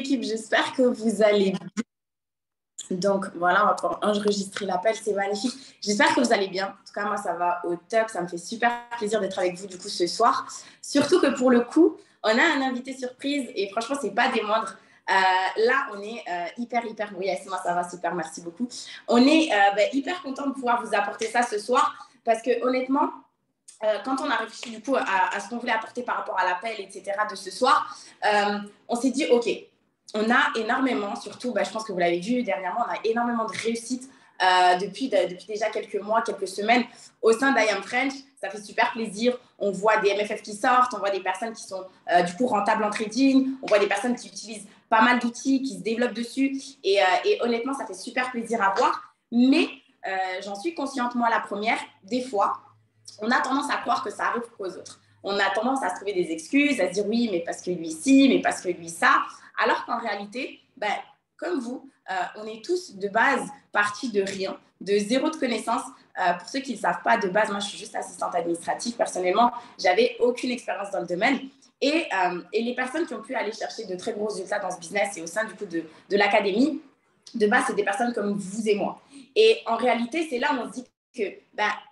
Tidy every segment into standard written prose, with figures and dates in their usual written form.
Équipe, j'espère que vous allez bien. Donc voilà, on va pouvoir enregistrer l'appel, c'est magnifique. J'espère que vous allez bien. En tout cas, moi, ça va au top. Ça me fait super plaisir d'être avec vous du coup ce soir. Surtout que pour le coup, on a un invité surprise et franchement, c'est pas des moindres. Là, on est hyper. Oui, moi, ça va super, merci beaucoup. On est hyper content de pouvoir vous apporter ça ce soir parce que honnêtement, quand on a réfléchi du coup à ce qu'on voulait apporter par rapport à l'appel, etc. de ce soir, on s'est dit, OK, on a énormément, surtout, je pense que vous l'avez vu dernièrement, on a énormément de réussite depuis déjà quelques mois, quelques semaines au sein d'I Am French. Ça fait super plaisir. On voit des MFF qui sortent, on voit des personnes qui sont du coup rentables en trading, on voit des personnes qui utilisent pas mal d'outils, qui se développent dessus. Et honnêtement, ça fait super plaisir à voir. Mais j'en suis consciente, moi, la première, des fois, on a tendance à croire que ça arrive qu'aux autres. On a tendance à se trouver des excuses, à se dire oui, mais parce que lui ci, mais parce que lui ça. Alors qu'en réalité, comme vous, on est tous de base partis de rien, de zéro de connaissance. Pour ceux qui ne savent pas, de base, moi, je suis juste assistante administrative. Personnellement, j'avais aucune expérience dans le domaine. Et les personnes qui ont pu aller chercher de très gros résultats dans ce business et au sein du coup de l'académie, de base, c'est des personnes comme vous et moi. Et en réalité, c'est là où on se dit que,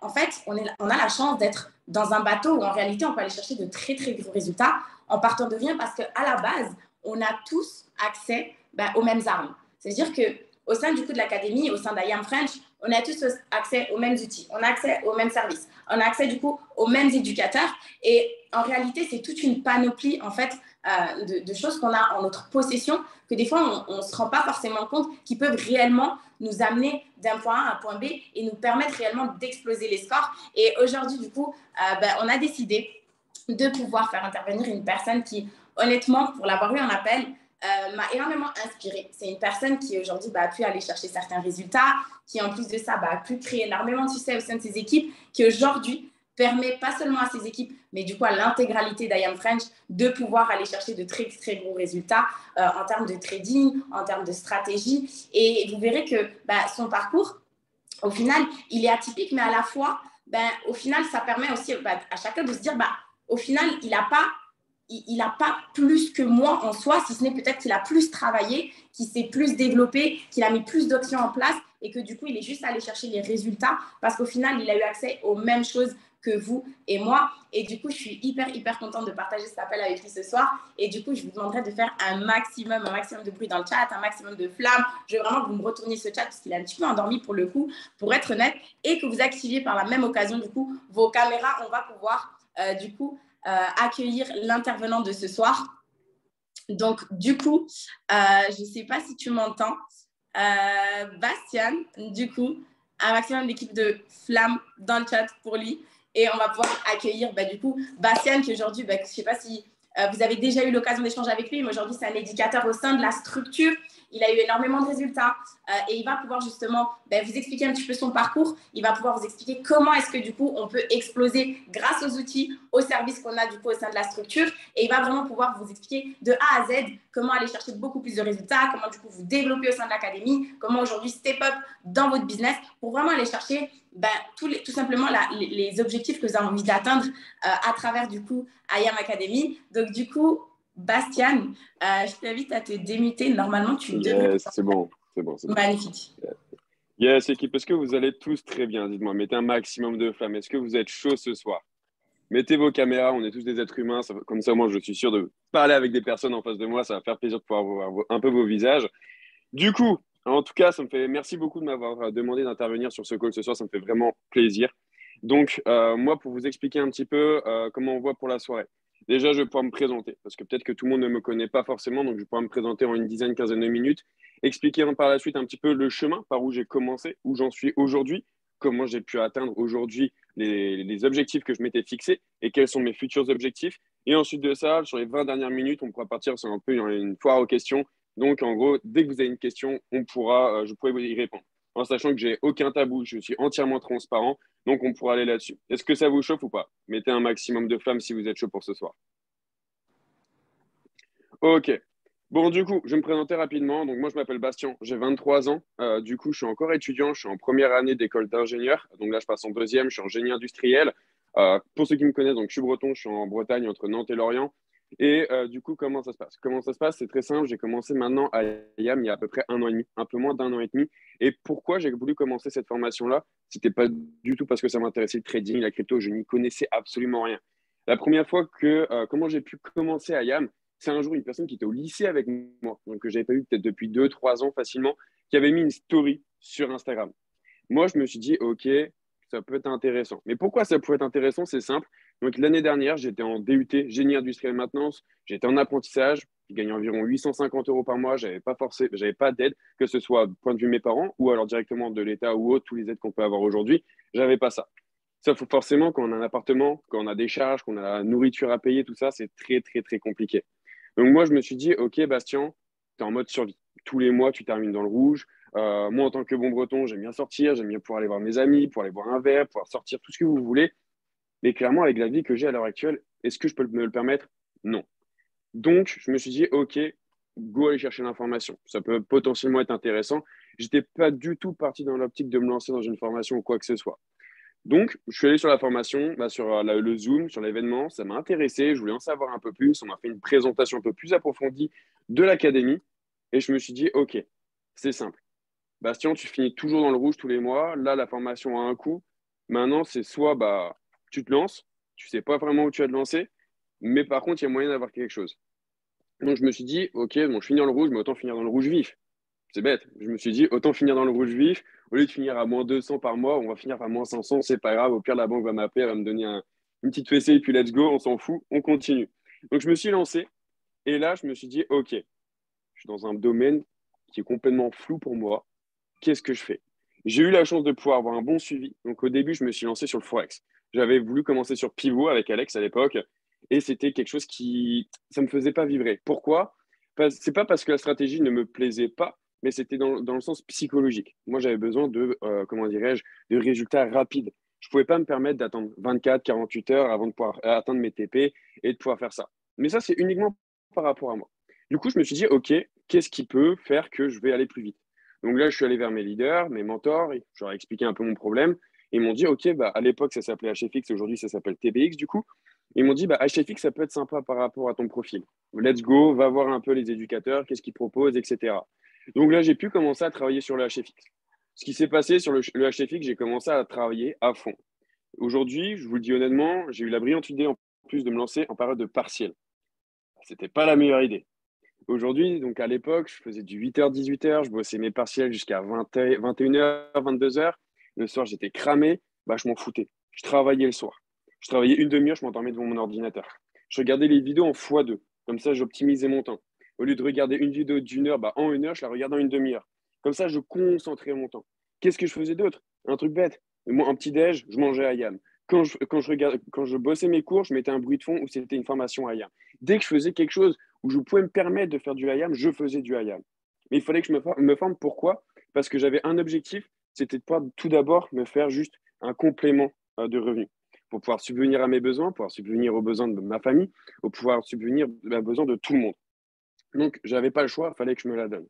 en fait, on a la chance d'être dans un bateau où en réalité, on peut aller chercher de très, très gros résultats en partant de rien parce qu'à la base, on a tous accès aux mêmes armes. C'est-à-dire qu'au sein du coup de l'académie, au sein d'I Am French, on a tous accès aux mêmes outils, on a accès aux mêmes services, on a accès du coup aux mêmes éducateurs. Et en réalité, c'est toute une panoplie en fait de choses qu'on a en notre possession que des fois, on ne se rend pas forcément compte qui peuvent réellement nous amener d'un point A à un point B et nous permettre réellement d'exploser les scores. Et aujourd'hui, du coup, on a décidé de pouvoir faire intervenir une personne qui, honnêtement, pour l'avoir eu en appel, m'a énormément inspirée. C'est une personne qui aujourd'hui a pu aller chercher certains résultats, qui en plus de ça a pu créer énormément de succès au sein de ses équipes, qui aujourd'hui permet pas seulement à ses équipes, mais du coup à l'intégralité d'I Am French de pouvoir aller chercher de très, très gros résultats en termes de trading, en termes de stratégie. Et vous verrez que son parcours, au final, il est atypique, mais à la fois, au final, ça permet aussi à chacun de se dire, au final, il n'a pas plus que moi en soi, si ce n'est peut-être qu'il a plus travaillé, qu'il s'est plus développé, qu'il a mis plus d'options en place et que du coup, il est juste allé chercher les résultats parce qu'au final, il a eu accès aux mêmes choses que vous et moi. Et du coup, je suis hyper contente de partager cet appel avec lui ce soir. Et du coup, je vous demanderai de faire un maximum de bruit dans le chat, un maximum de flammes. Je veux vraiment que vous me retourniez ce chat parce qu'il est un petit peu endormi pour le coup, pour être honnête, et que vous activiez par la même occasion, du coup, vos caméras. On va pouvoir, du coup, accueillir l'intervenant de ce soir. Donc, du coup, je ne sais pas si tu m'entends. Bastien, du coup, un maximum d'équipe de flammes dans le chat pour lui. Et on va pouvoir accueillir, du coup, Bastien, qui aujourd'hui, je ne sais pas si vous avez déjà eu l'occasion d'échanger avec lui, mais aujourd'hui, c'est un éducateur au sein de la structure. Il a eu énormément de résultats et il va pouvoir justement vous expliquer un petit peu son parcours. Il va pouvoir vous expliquer comment est-ce que du coup on peut exploser grâce aux outils, aux services qu'on a du coup au sein de la structure. Et il va vraiment pouvoir vous expliquer de A à Z comment aller chercher beaucoup plus de résultats, comment du coup vous développer au sein de l'académie, comment aujourd'hui step up dans votre business pour vraiment aller chercher tout simplement les objectifs que vous avez envie d'atteindre à travers du coup I Am Academy. Donc du coup, Bastien, je t'invite à te démuter. Normalement, tu devrais. Yes, c'est bon, c'est bon, c'est bon. Magnifique. Yes, équipe, est-ce que vous allez tous très bien? Dites-moi, mettez un maximum de flammes. Est-ce que vous êtes chaud ce soir? Mettez vos caméras, on est tous des êtres humains. Comme ça, moi, je suis sûr de parler avec des personnes en face de moi. Ça va faire plaisir de pouvoir voir un peu vos visages. Du coup, en tout cas, merci beaucoup de m'avoir demandé d'intervenir sur ce call ce soir. Ça me fait vraiment plaisir. Donc, moi, pour vous expliquer un petit peu comment on voit pour la soirée. Déjà, je vais pouvoir me présenter parce que peut-être que tout le monde ne me connaît pas forcément. Donc, je vais pouvoir me présenter en une dizaine, quinzaine de minutes. Expliquer par la suite un petit peu le chemin par où j'ai commencé, où j'en suis aujourd'hui, comment j'ai pu atteindre aujourd'hui les objectifs que je m'étais fixés et quels sont mes futurs objectifs. Et ensuite de ça, sur les 20 dernières minutes, on pourra partir sur un peu une foire aux questions. Donc, en gros, dès que vous avez une question, je pourrai vous y répondre. En sachant que j'ai aucun tabou, je suis entièrement transparent, donc on pourra aller là-dessus. Est-ce que ça vous chauffe ou pas? Mettez un maximum de flammes si vous êtes chaud pour ce soir. Ok. Bon, du coup, je vais me présenter rapidement. Donc, moi, je m'appelle Bastien, j'ai 23 ans. Du coup, je suis encore étudiant, je suis en première année d'école d'ingénieur. Donc là, je passe en deuxième, je suis en génie industriel. Pour ceux qui me connaissent, donc, je suis breton, je suis en Bretagne, entre Nantes et Lorient. Et du coup, comment ça se passe? Comment ça se passe? C'est très simple. J'ai commencé maintenant à IAM il y a à peu près un an et demi, un peu moins d'un an et demi. Et pourquoi j'ai voulu commencer cette formation-là? C'était pas du tout parce que ça m'intéressait le trading, la crypto, je n'y connaissais absolument rien. La première fois comment j'ai pu commencer à IAM, c'est un jour une personne qui était au lycée avec moi, donc que j'avais pas eu peut-être depuis 2, 3 ans facilement, qui avait mis une story sur Instagram. Moi, je me suis dit, OK, ça peut être intéressant. Mais pourquoi ça peut être intéressant? C'est simple. Donc, l'année dernière, j'étais en DUT, génie industriel maintenance. J'étais en apprentissage. Je gagnais environ 850 euros par mois. J'avais pas d'aide, que ce soit du point de vue de mes parents ou alors directement de l'État ou autre, tous les aides qu'on peut avoir aujourd'hui. J'avais pas ça. Sauf que forcément, quand on a un appartement, quand on a des charges, qu'on a la nourriture à payer, tout ça, c'est très, très, très compliqué. Donc, moi, je me suis dit, OK, Bastien, tu es en mode survie. Tous les mois, tu termines dans le rouge. Moi, en tant que bon breton, j'aime bien sortir, j'aime bien pouvoir aller voir mes amis, pouvoir aller boire un verre, pouvoir sortir, tout ce que vous voulez. Mais clairement, avec la vie que j'ai à l'heure actuelle, est-ce que je peux me le permettre? Non. Donc, je me suis dit, OK, go aller chercher l'information. Ça peut potentiellement être intéressant. Je n'étais pas du tout parti dans l'optique de me lancer dans une formation ou quoi que ce soit. Donc, je suis allé sur la formation, sur le Zoom, sur l'événement. Ça m'a intéressé. Je voulais en savoir un peu plus. On m'a fait une présentation un peu plus approfondie de l'académie. Et je me suis dit, OK, c'est simple. Bastien, tu finis toujours dans le rouge tous les mois. Là, la formation a un coût. Maintenant, c'est soit tu te lances, tu sais pas vraiment où tu vas te lancer, mais par contre, il y a moyen d'avoir quelque chose. Donc, je me suis dit, OK, bon, je finis dans le rouge, mais autant finir dans le rouge vif. C'est bête. Je me suis dit, autant finir dans le rouge vif. Au lieu de finir à moins 200 par mois, on va finir à moins 500. C'est pas grave. Au pire, la banque va m'appeler, elle va me donner une petite fessée et puis let's go, on s'en fout, on continue. Donc, je me suis lancé et là, je me suis dit, OK, je suis dans un domaine qui est complètement flou pour moi. Qu'est-ce que je fais? J'ai eu la chance de pouvoir avoir un bon suivi. Donc, au début, je me suis lancé sur le Forex. J'avais voulu commencer sur Pivot avec Alex à l'époque et c'était quelque chose ça me faisait pas vibrer. Pourquoi? C'est pas parce que la stratégie ne me plaisait pas, mais c'était dans le sens psychologique. Moi, j'avais besoin comment dirais-je, de résultats rapides. Je ne pouvais pas me permettre d'attendre 24, 48 heures avant de pouvoir atteindre mes TP et de pouvoir faire ça. Mais ça, c'est uniquement par rapport à moi. Du coup, je me suis dit, OK, qu'est-ce qui peut faire que je vais aller plus vite? Donc là, je suis allé vers mes leaders, mes mentors, et je leur ai expliqué un peu mon problème. Ils m'ont dit, OK, à l'époque, ça s'appelait HFX, aujourd'hui, ça s'appelle TBX, du coup. Ils m'ont dit, HFX, ça peut être sympa par rapport à ton profil. Let's go, va voir un peu les éducateurs, qu'est-ce qu'ils proposent, etc. Donc là, j'ai pu commencer à travailler sur le HFX. Ce qui s'est passé sur le HFX, j'ai commencé à travailler à fond. Aujourd'hui, je vous le dis honnêtement, j'ai eu la brillante idée en plus de me lancer en période de partiel. C'était pas la meilleure idée. Aujourd'hui, donc à l'époque, je faisais du 8h, 18h, je bossais mes partiels jusqu'à 21h, 22h. Le soir, j'étais cramé, je m'en foutais. Je travaillais le soir. Je travaillais une demi-heure, je m'endormais devant mon ordinateur. Je regardais les vidéos en x2. Comme ça, j'optimisais mon temps. Au lieu de regarder une vidéo d'une heure, en une heure, je la regardais en une demi-heure. Comme ça, je concentrais mon temps. Qu'est-ce que je faisais d'autre? Un truc bête. Moi, un petit déj, je mangeais à YAM. Quand je bossais mes cours, je mettais un bruit de fond où c'était une formation à YAM. Dès que je faisais quelque chose où je pouvais me permettre de faire du IAM, je faisais du IAM. Mais il fallait que je me forme. Pourquoi? Parce que j'avais un objectif, c'était de pouvoir tout d'abord me faire juste un complément de revenus pour pouvoir subvenir à mes besoins, pouvoir subvenir aux besoins de ma famille, pour pouvoir subvenir aux besoins de tout le monde. Donc, je n'avais pas le choix, il fallait que je me la donne.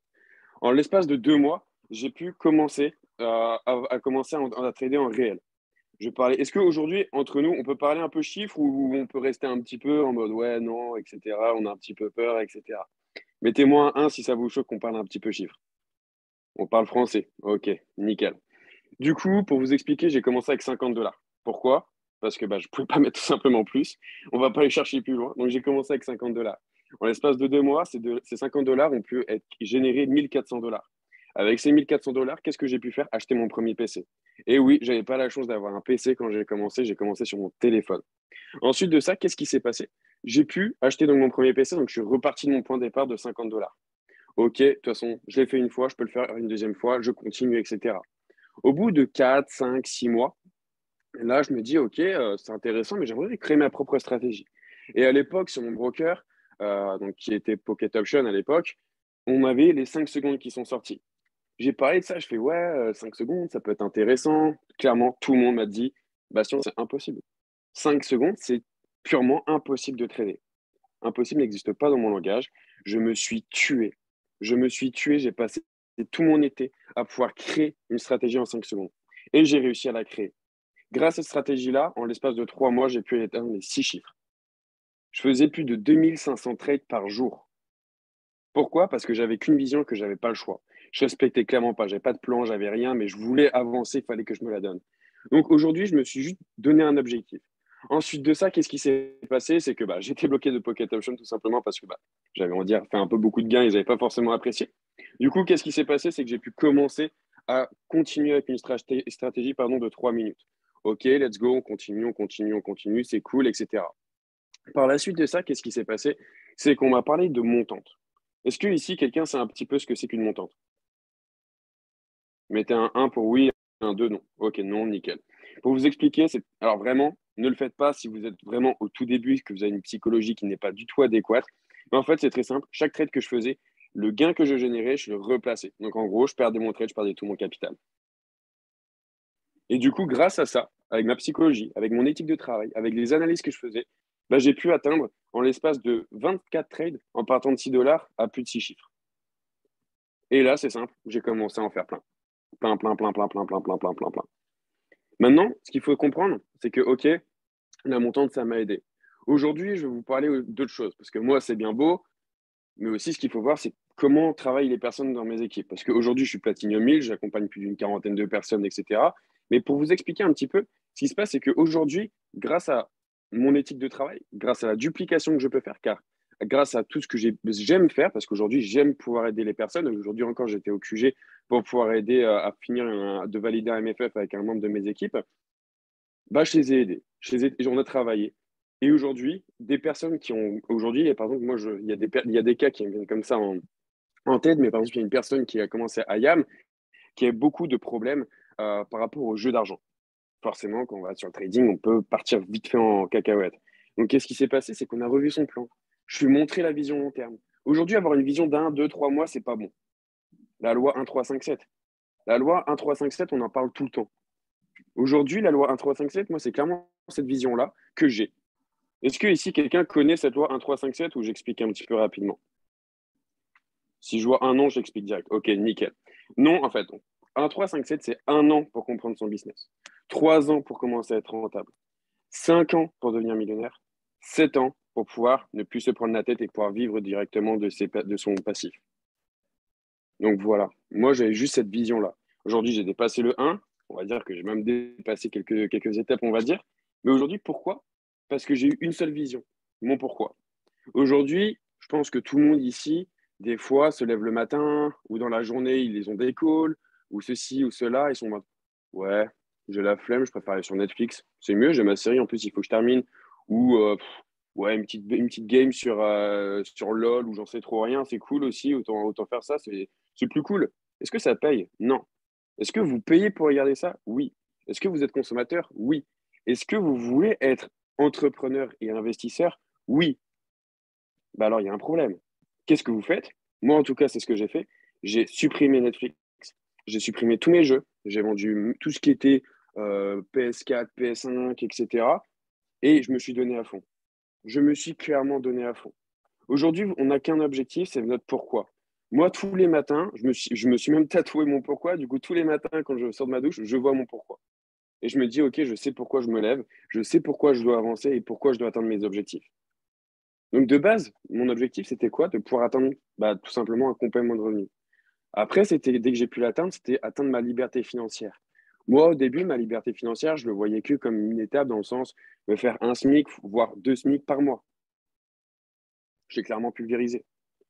En l'espace de 2 mois, j'ai pu commencer commencer à trader en réel. Je parlais. Est-ce qu'aujourd'hui, entre nous, on peut parler un peu chiffres ou on peut rester un petit peu en mode ouais, non, etc. On a un petit peu peur, etc. Mettez-moi un si ça vous choque qu'on parle un petit peu chiffres. On parle français. Ok, nickel. Du coup, pour vous expliquer, j'ai commencé avec 50 dollars. Pourquoi? Parce que je ne pouvais pas mettre tout simplement plus. On ne va pas aller chercher plus loin. Donc, j'ai commencé avec 50 dollars. En l'espace de 2 mois, ces 50 dollars ont pu être générés 1400 dollars. Avec ces 1400 dollars, qu'est-ce que j'ai pu faire? Acheter mon premier PC. Et oui, je n'avais pas la chance d'avoir un PC quand j'ai commencé sur mon téléphone. Ensuite de ça, qu'est-ce qui s'est passé? J'ai pu acheter donc mon premier PC, donc je suis reparti de mon point de départ de 50 dollars. Ok, de toute façon, je l'ai fait une fois, je peux le faire une deuxième fois, je continue, etc. Au bout de 4, 5, 6 mois, là, je me dis, ok, c'est intéressant, mais j'aimerais créer ma propre stratégie. Et à l'époque, sur mon broker, donc, qui était Pocket Option à l'époque, on avait les 5 secondes qui sont sorties. J'ai parlé de ça, je fais, ouais, 5 secondes, ça peut être intéressant. Clairement, tout le monde m'a dit, Bastien, c'est impossible. 5 secondes, c'est purement impossible de trader. Impossible n'existe pas dans mon langage. Je me suis tué. Je me suis tué, j'ai passé tout mon été à pouvoir créer une stratégie en 5 secondes. Et j'ai réussi à la créer. Grâce à cette stratégie-là, en l'espace de 3 mois, j'ai pu atteindre les 6 chiffres. Je faisais plus de 2500 trades par jour. Pourquoi? Parce que j'avais qu'une vision, que j'avais pas le choix. Je respectais clairement pas, j'avais pas de plan, j'avais rien, mais je voulais avancer, il fallait que je me la donne. Donc aujourd'hui, je me suis juste donné un objectif. Ensuite de ça, qu'est-ce qui s'est passé? C'est que j'étais bloqué de Pocket Option tout simplement parce que j'avais, on va dire, fait un peu beaucoup de gains, ils n'avaient pas forcément apprécié. Du coup, qu'est-ce qui s'est passé? C'est que j'ai pu commencer à continuer avec une stratégie de 3 minutes. Ok, let's go, on continue, on continue, on continue, c'est cool, etc. Par la suite de ça, qu'est-ce qui s'est passé? C'est qu'on m'a parlé de montante. Est-ce que ici, quelqu'un sait un petit peu ce que c'est qu'une montante? Mettez un 1 pour oui, un 2 non. Ok, non, nickel. Pour vous expliquer, alors vraiment, ne le faites pas si vous êtes vraiment au tout début, que vous avez une psychologie qui n'est pas du tout adéquate. Mais en fait, c'est très simple. Chaque trade que je faisais, le gain que je générais, je le replaçais. Donc en gros, je perdais mon trade, je perdais tout mon capital. Et du coup, grâce à ça, avec ma psychologie, avec mon éthique de travail, avec les analyses que je faisais, j'ai pu atteindre en l'espace de 24 trades en partant de 6 dollars à plus de 6 chiffres. Et là, c'est simple, j'ai commencé à en faire plein. Plein, plein, plein, plein, plein, plein, plein, plein, plein, plein. Maintenant, ce qu'il faut comprendre, c'est que, OK, la montante, ça m'a aidé. Aujourd'hui, je vais vous parler d'autres choses, parce que moi, c'est bien beau, mais aussi ce qu'il faut voir, c'est comment travaillent les personnes dans mes équipes. Parce qu'aujourd'hui, je suis Platinum 1000, j'accompagne plus d'une quarantaine de personnes, etc. Mais pour vous expliquer un petit peu, ce qui se passe, c'est qu'aujourd'hui, grâce à mon éthique de travail, grâce à la duplication que je peux faire, car grâce à tout ce que j'aime faire, parce qu'aujourd'hui, j'aime pouvoir aider les personnes. Aujourd'hui encore, j'étais au QG pour pouvoir aider à finir de valider un MFF avec un membre de mes équipes. Je les ai aidés. On a travaillé. Et aujourd'hui, des personnes qui ont. Aujourd'hui, par exemple, moi, il y a des cas qui me viennent comme ça en tête, mais par exemple, il y a une personne qui a commencé à IAM qui a beaucoup de problèmes par rapport au jeu d'argent. Forcément, quand on va sur le trading, on peut partir vite fait en cacahuète. Donc, qu'est-ce qui s'est passé? C'est qu'on a revu son plan. Je lui ai montré la vision long terme. Aujourd'hui, avoir une vision d'un, deux, trois mois, c'est pas bon. La loi 1, 3, 5, 7. La loi 1, 3, 5, 7, on en parle tout le temps. Aujourd'hui, la loi 1, 3, 5, 7, moi, c'est clairement cette vision-là que j'ai. Est-ce que ici, quelqu'un connaît cette loi 1, 3, 5, 7 ou j'explique un petit peu rapidement? Si je vois un nom, j'explique direct. Ok, nickel. Non, en fait, 1, 3, 5, 7, c'est 1 an pour comprendre son business. 3 ans pour commencer à être rentable. 5 ans pour devenir millionnaire. 7 ans pour pouvoir ne plus se prendre la tête et pouvoir vivre directement de son passif. Donc voilà, moi j'avais juste cette vision-là. Aujourd'hui, j'ai dépassé le 1. On va dire que j'ai même dépassé quelques étapes, on va dire. Mais aujourd'hui, pourquoi? Parce que j'ai eu une seule vision, mon pourquoi. Aujourd'hui, je pense que tout le monde ici, des fois, se lève le matin ou dans la journée, ils ont des calls ou ceci ou cela. Ils sont en mode, ouais, j'ai la flemme, je préfère aller sur Netflix. C'est mieux, j'ai ma série, en plus, il faut que je termine. Ou ouais, une petite game sur LoL ou j'en sais trop rien, c'est cool aussi, autant faire ça, c'est plus cool. Est-ce que ça paye? Non. Est-ce que vous payez pour regarder ça? Oui. Est-ce que vous êtes consommateur? Oui. Est-ce que vous voulez être entrepreneur et investisseur? Oui. Alors, il y a un problème. Qu'est-ce que vous faites? Moi, en tout cas, c'est ce que j'ai fait. J'ai supprimé Netflix. J'ai supprimé tous mes jeux. J'ai vendu tout ce qui était PS4, PS5, etc. Et je me suis donné à fond. Je me suis clairement donné à fond. Aujourd'hui, on n'a qu'un objectif, c'est notre pourquoi. Moi, tous les matins, je me suis même tatoué mon pourquoi. Du coup, tous les matins, quand je sors de ma douche, je vois mon pourquoi. Et je me dis, OK, je sais pourquoi je me lève, je sais pourquoi je dois avancer et pourquoi je dois atteindre mes objectifs. Donc, de base, mon objectif, c'était quoi? De pouvoir atteindre tout simplement un complément de revenu. Après, dès que j'ai pu l'atteindre, c'était atteindre ma liberté financière. Moi, au début, ma liberté financière, je ne le voyais que comme une étape dans le sens de faire un SMIC, voire 2 SMIC par mois. J'ai clairement pulvérisé.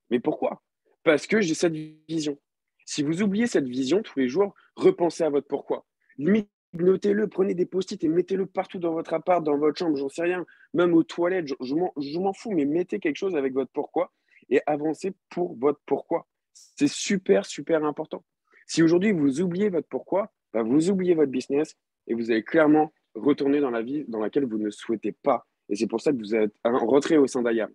Mais pourquoi? Parce que j'ai cette vision. Si vous oubliez cette vision tous les jours, repensez à votre pourquoi. Limite, notez-le, prenez des post-it et mettez-le partout dans votre appart, dans votre chambre, j'en sais rien, même aux toilettes, je m'en fous, mais mettez quelque chose avec votre pourquoi et avancez pour votre pourquoi. C'est super, super important. Si aujourd'hui vous oubliez votre pourquoi, vous oubliez votre business et vous allez clairement retourner dans la vie dans laquelle vous ne souhaitez pas. Et c'est pour ça que vous êtes en retrait au sein d'IAM.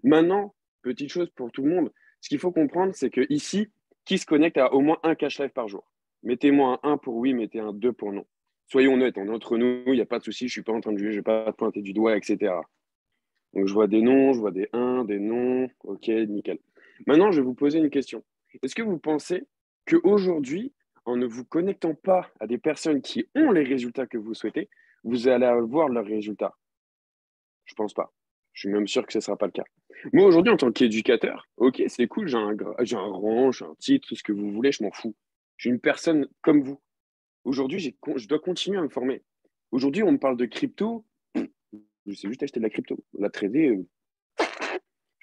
Maintenant, petite chose pour tout le monde, ce qu'il faut comprendre, c'est que ici, qui se connecte à au moins un cash live par jour? Mettez-moi un 1 pour oui, mettez un 2 pour non. Soyons honnêtes, on est entre nous, il n'y a pas de souci, je ne suis pas en train de juger, je ne vais pas pointer du doigt, etc. Donc je vois des noms, je vois des 1, des non, ok, nickel. Maintenant, je vais vous poser une question. Est-ce que vous pensez qu'aujourd'hui, en ne vous connectant pas à des personnes qui ont les résultats que vous souhaitez, vous allez avoir leurs résultats? Je ne pense pas. Je suis même sûr que ce ne sera pas le cas. Moi, aujourd'hui, en tant qu'éducateur, ok, c'est cool, j'ai un rang, j'ai un titre, tout ce que vous voulez, je m'en fous. Je suis une personne comme vous. Aujourd'hui, je dois continuer à me former. Aujourd'hui, on me parle de crypto. Je sais juste acheter de la crypto. La trader,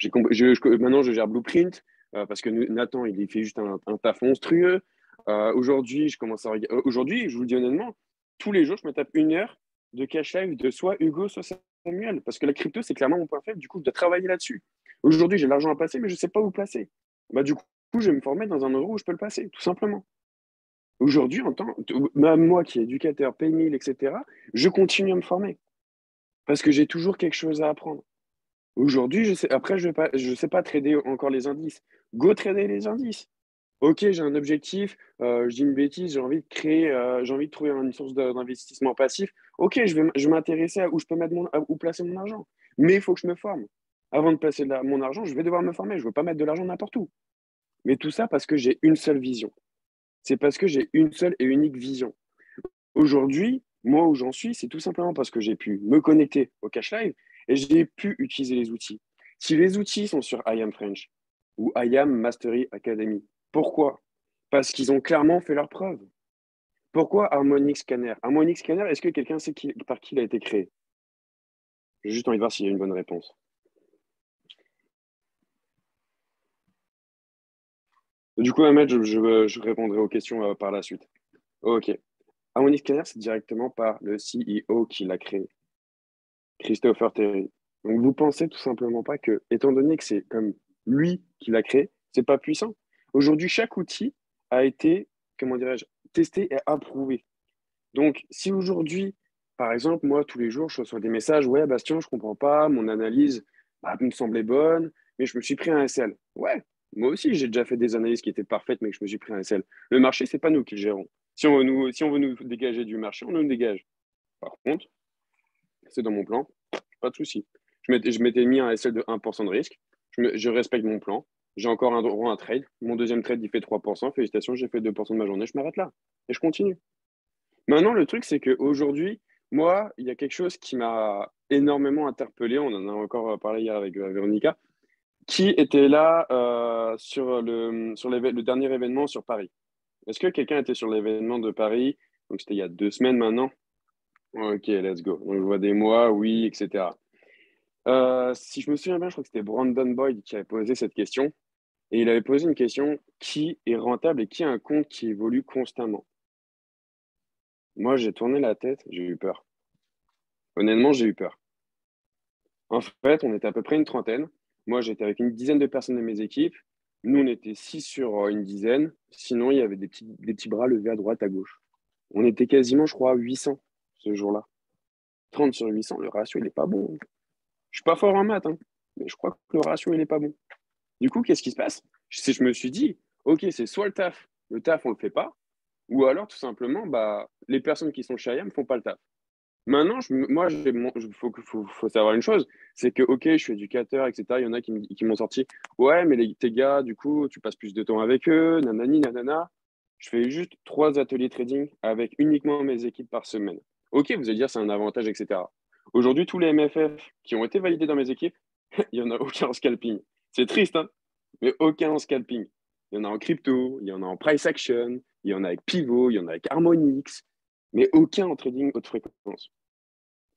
maintenant, je gère Blueprint parce que Nathan, il fait juste un taf monstrueux. Aujourd'hui, aujourd'hui, je vous le dis honnêtement, tous les jours, je me tape 1 heure de cash live de soit Hugo, soit Samuel. Parce que la crypto, c'est clairement mon point faible. Du coup, je dois travailler là-dessus. Aujourd'hui, j'ai de l'argent à passer, mais je ne sais pas où placer. Bah, du coup, je vais me former dans un endroit où je peux le passer, tout simplement. Aujourd'hui, même moi qui est éducateur, PayMill, etc., je continue à me former parce que j'ai toujours quelque chose à apprendre. Aujourd'hui, après, je sais pas trader encore les indices. Go trader les indices. Ok, j'ai un objectif, je dis une bêtise, j'ai envie de trouver une source d'investissement passif. Ok, je vais m'intéresser à où je peux à où placer mon argent. Mais il faut que je me forme. Avant de placer mon argent, je vais devoir me former. Je ne veux pas mettre de l'argent n'importe où. Mais tout ça parce que j'ai une seule vision. C'est parce que j'ai une seule et unique vision. Aujourd'hui, moi où j'en suis, c'est tout simplement parce que j'ai pu me connecter au Cash Live et j'ai pu utiliser les outils. Si les outils sont sur I Am French ou I Am Mastery Academy, pourquoi? Parce qu'ils ont clairement fait leur preuve. Pourquoi Harmonic Scanner? Harmonic Scanner, est-ce que quelqu'un sait par qui il a été créé? J'ai juste envie de voir s'il y a une bonne réponse. Du coup, Ahmed, je répondrai aux questions par la suite. Ok. Harmonic Scanner, c'est directement par le CEO qui l'a créé. Christopher Terry. Donc vous pensez tout simplement pas que, étant donné que c'est comme lui qui l'a créé, c'est pas puissant. Aujourd'hui, chaque outil a été, comment dirais-je, testé et approuvé. Donc si aujourd'hui, par exemple, moi tous les jours, je reçois des messages, ouais, Bastien, je comprends pas, mon analyse me semblait bonne, mais je me suis pris un SL. Ouais, moi aussi, j'ai déjà fait des analyses qui étaient parfaites, mais que je me suis pris un SL. Le marché, c'est pas nous qui le gérons. Si on veut nous dégager du marché, on nous dégage. Par contre, c'est dans mon plan, pas de souci. Je m'étais mis un SL de 1% de risque. Je respecte mon plan. J'ai encore un droit à un trade. Mon deuxième trade, il fait 3%. Félicitations, j'ai fait 2% de ma journée. Je m'arrête là et je continue. Maintenant, le truc, c'est qu'aujourd'hui, moi, il y a quelque chose qui m'a énormément interpellé. On en a encore parlé hier avec Véronica, qui était là le dernier événement sur Paris. Est-ce que quelqu'un était sur l'événement de Paris? Donc, c'était il y a 2 semaines maintenant. Ok, let's go. Donc, je vois des mois, oui, etc. Si je me souviens bien, je crois que c'était Brandon Boyd qui avait posé cette question. Et il avait posé une question, qui est rentable et qui a un compte qui évolue constamment? Moi, j'ai tourné la tête, j'ai eu peur. Honnêtement, j'ai eu peur. En fait, on était à peu près une trentaine. Moi, j'étais avec une dizaine de personnes de mes équipes. Nous, on était 6 sur une dizaine. Sinon, il y avait des petits bras levés à droite, à gauche. On était quasiment, je crois, 800 ce jour-là. 30 sur 800, le ratio, il n'est pas bon. Je suis pas fort en maths, hein, mais je crois que le ratio, il n'est pas bon. Du coup, qu'est-ce qui se passe? Je me suis dit, OK, c'est soit le taf, on le fait pas, ou alors tout simplement, bah, les personnes qui sont chez IAM ne font pas le taf. Maintenant, faut savoir une chose, c'est que, OK, je suis éducateur, etc. Il y en a qui m'ont sorti, ouais, mais tes gars, du coup, tu passes plus de temps avec eux, nanani, nanana. Je fais juste 3 ateliers trading avec uniquement mes équipes par semaine. OK, vous allez dire, c'est un avantage, etc. Aujourd'hui, tous les MFF qui ont été validés dans mes équipes, il n'y en a aucun en scalping. C'est triste, hein, mais aucun en scalping. Il y en a en crypto, il y en a en price action, il y en a avec Pivot, il y en a avec Harmonix, mais aucun en trading haute fréquence.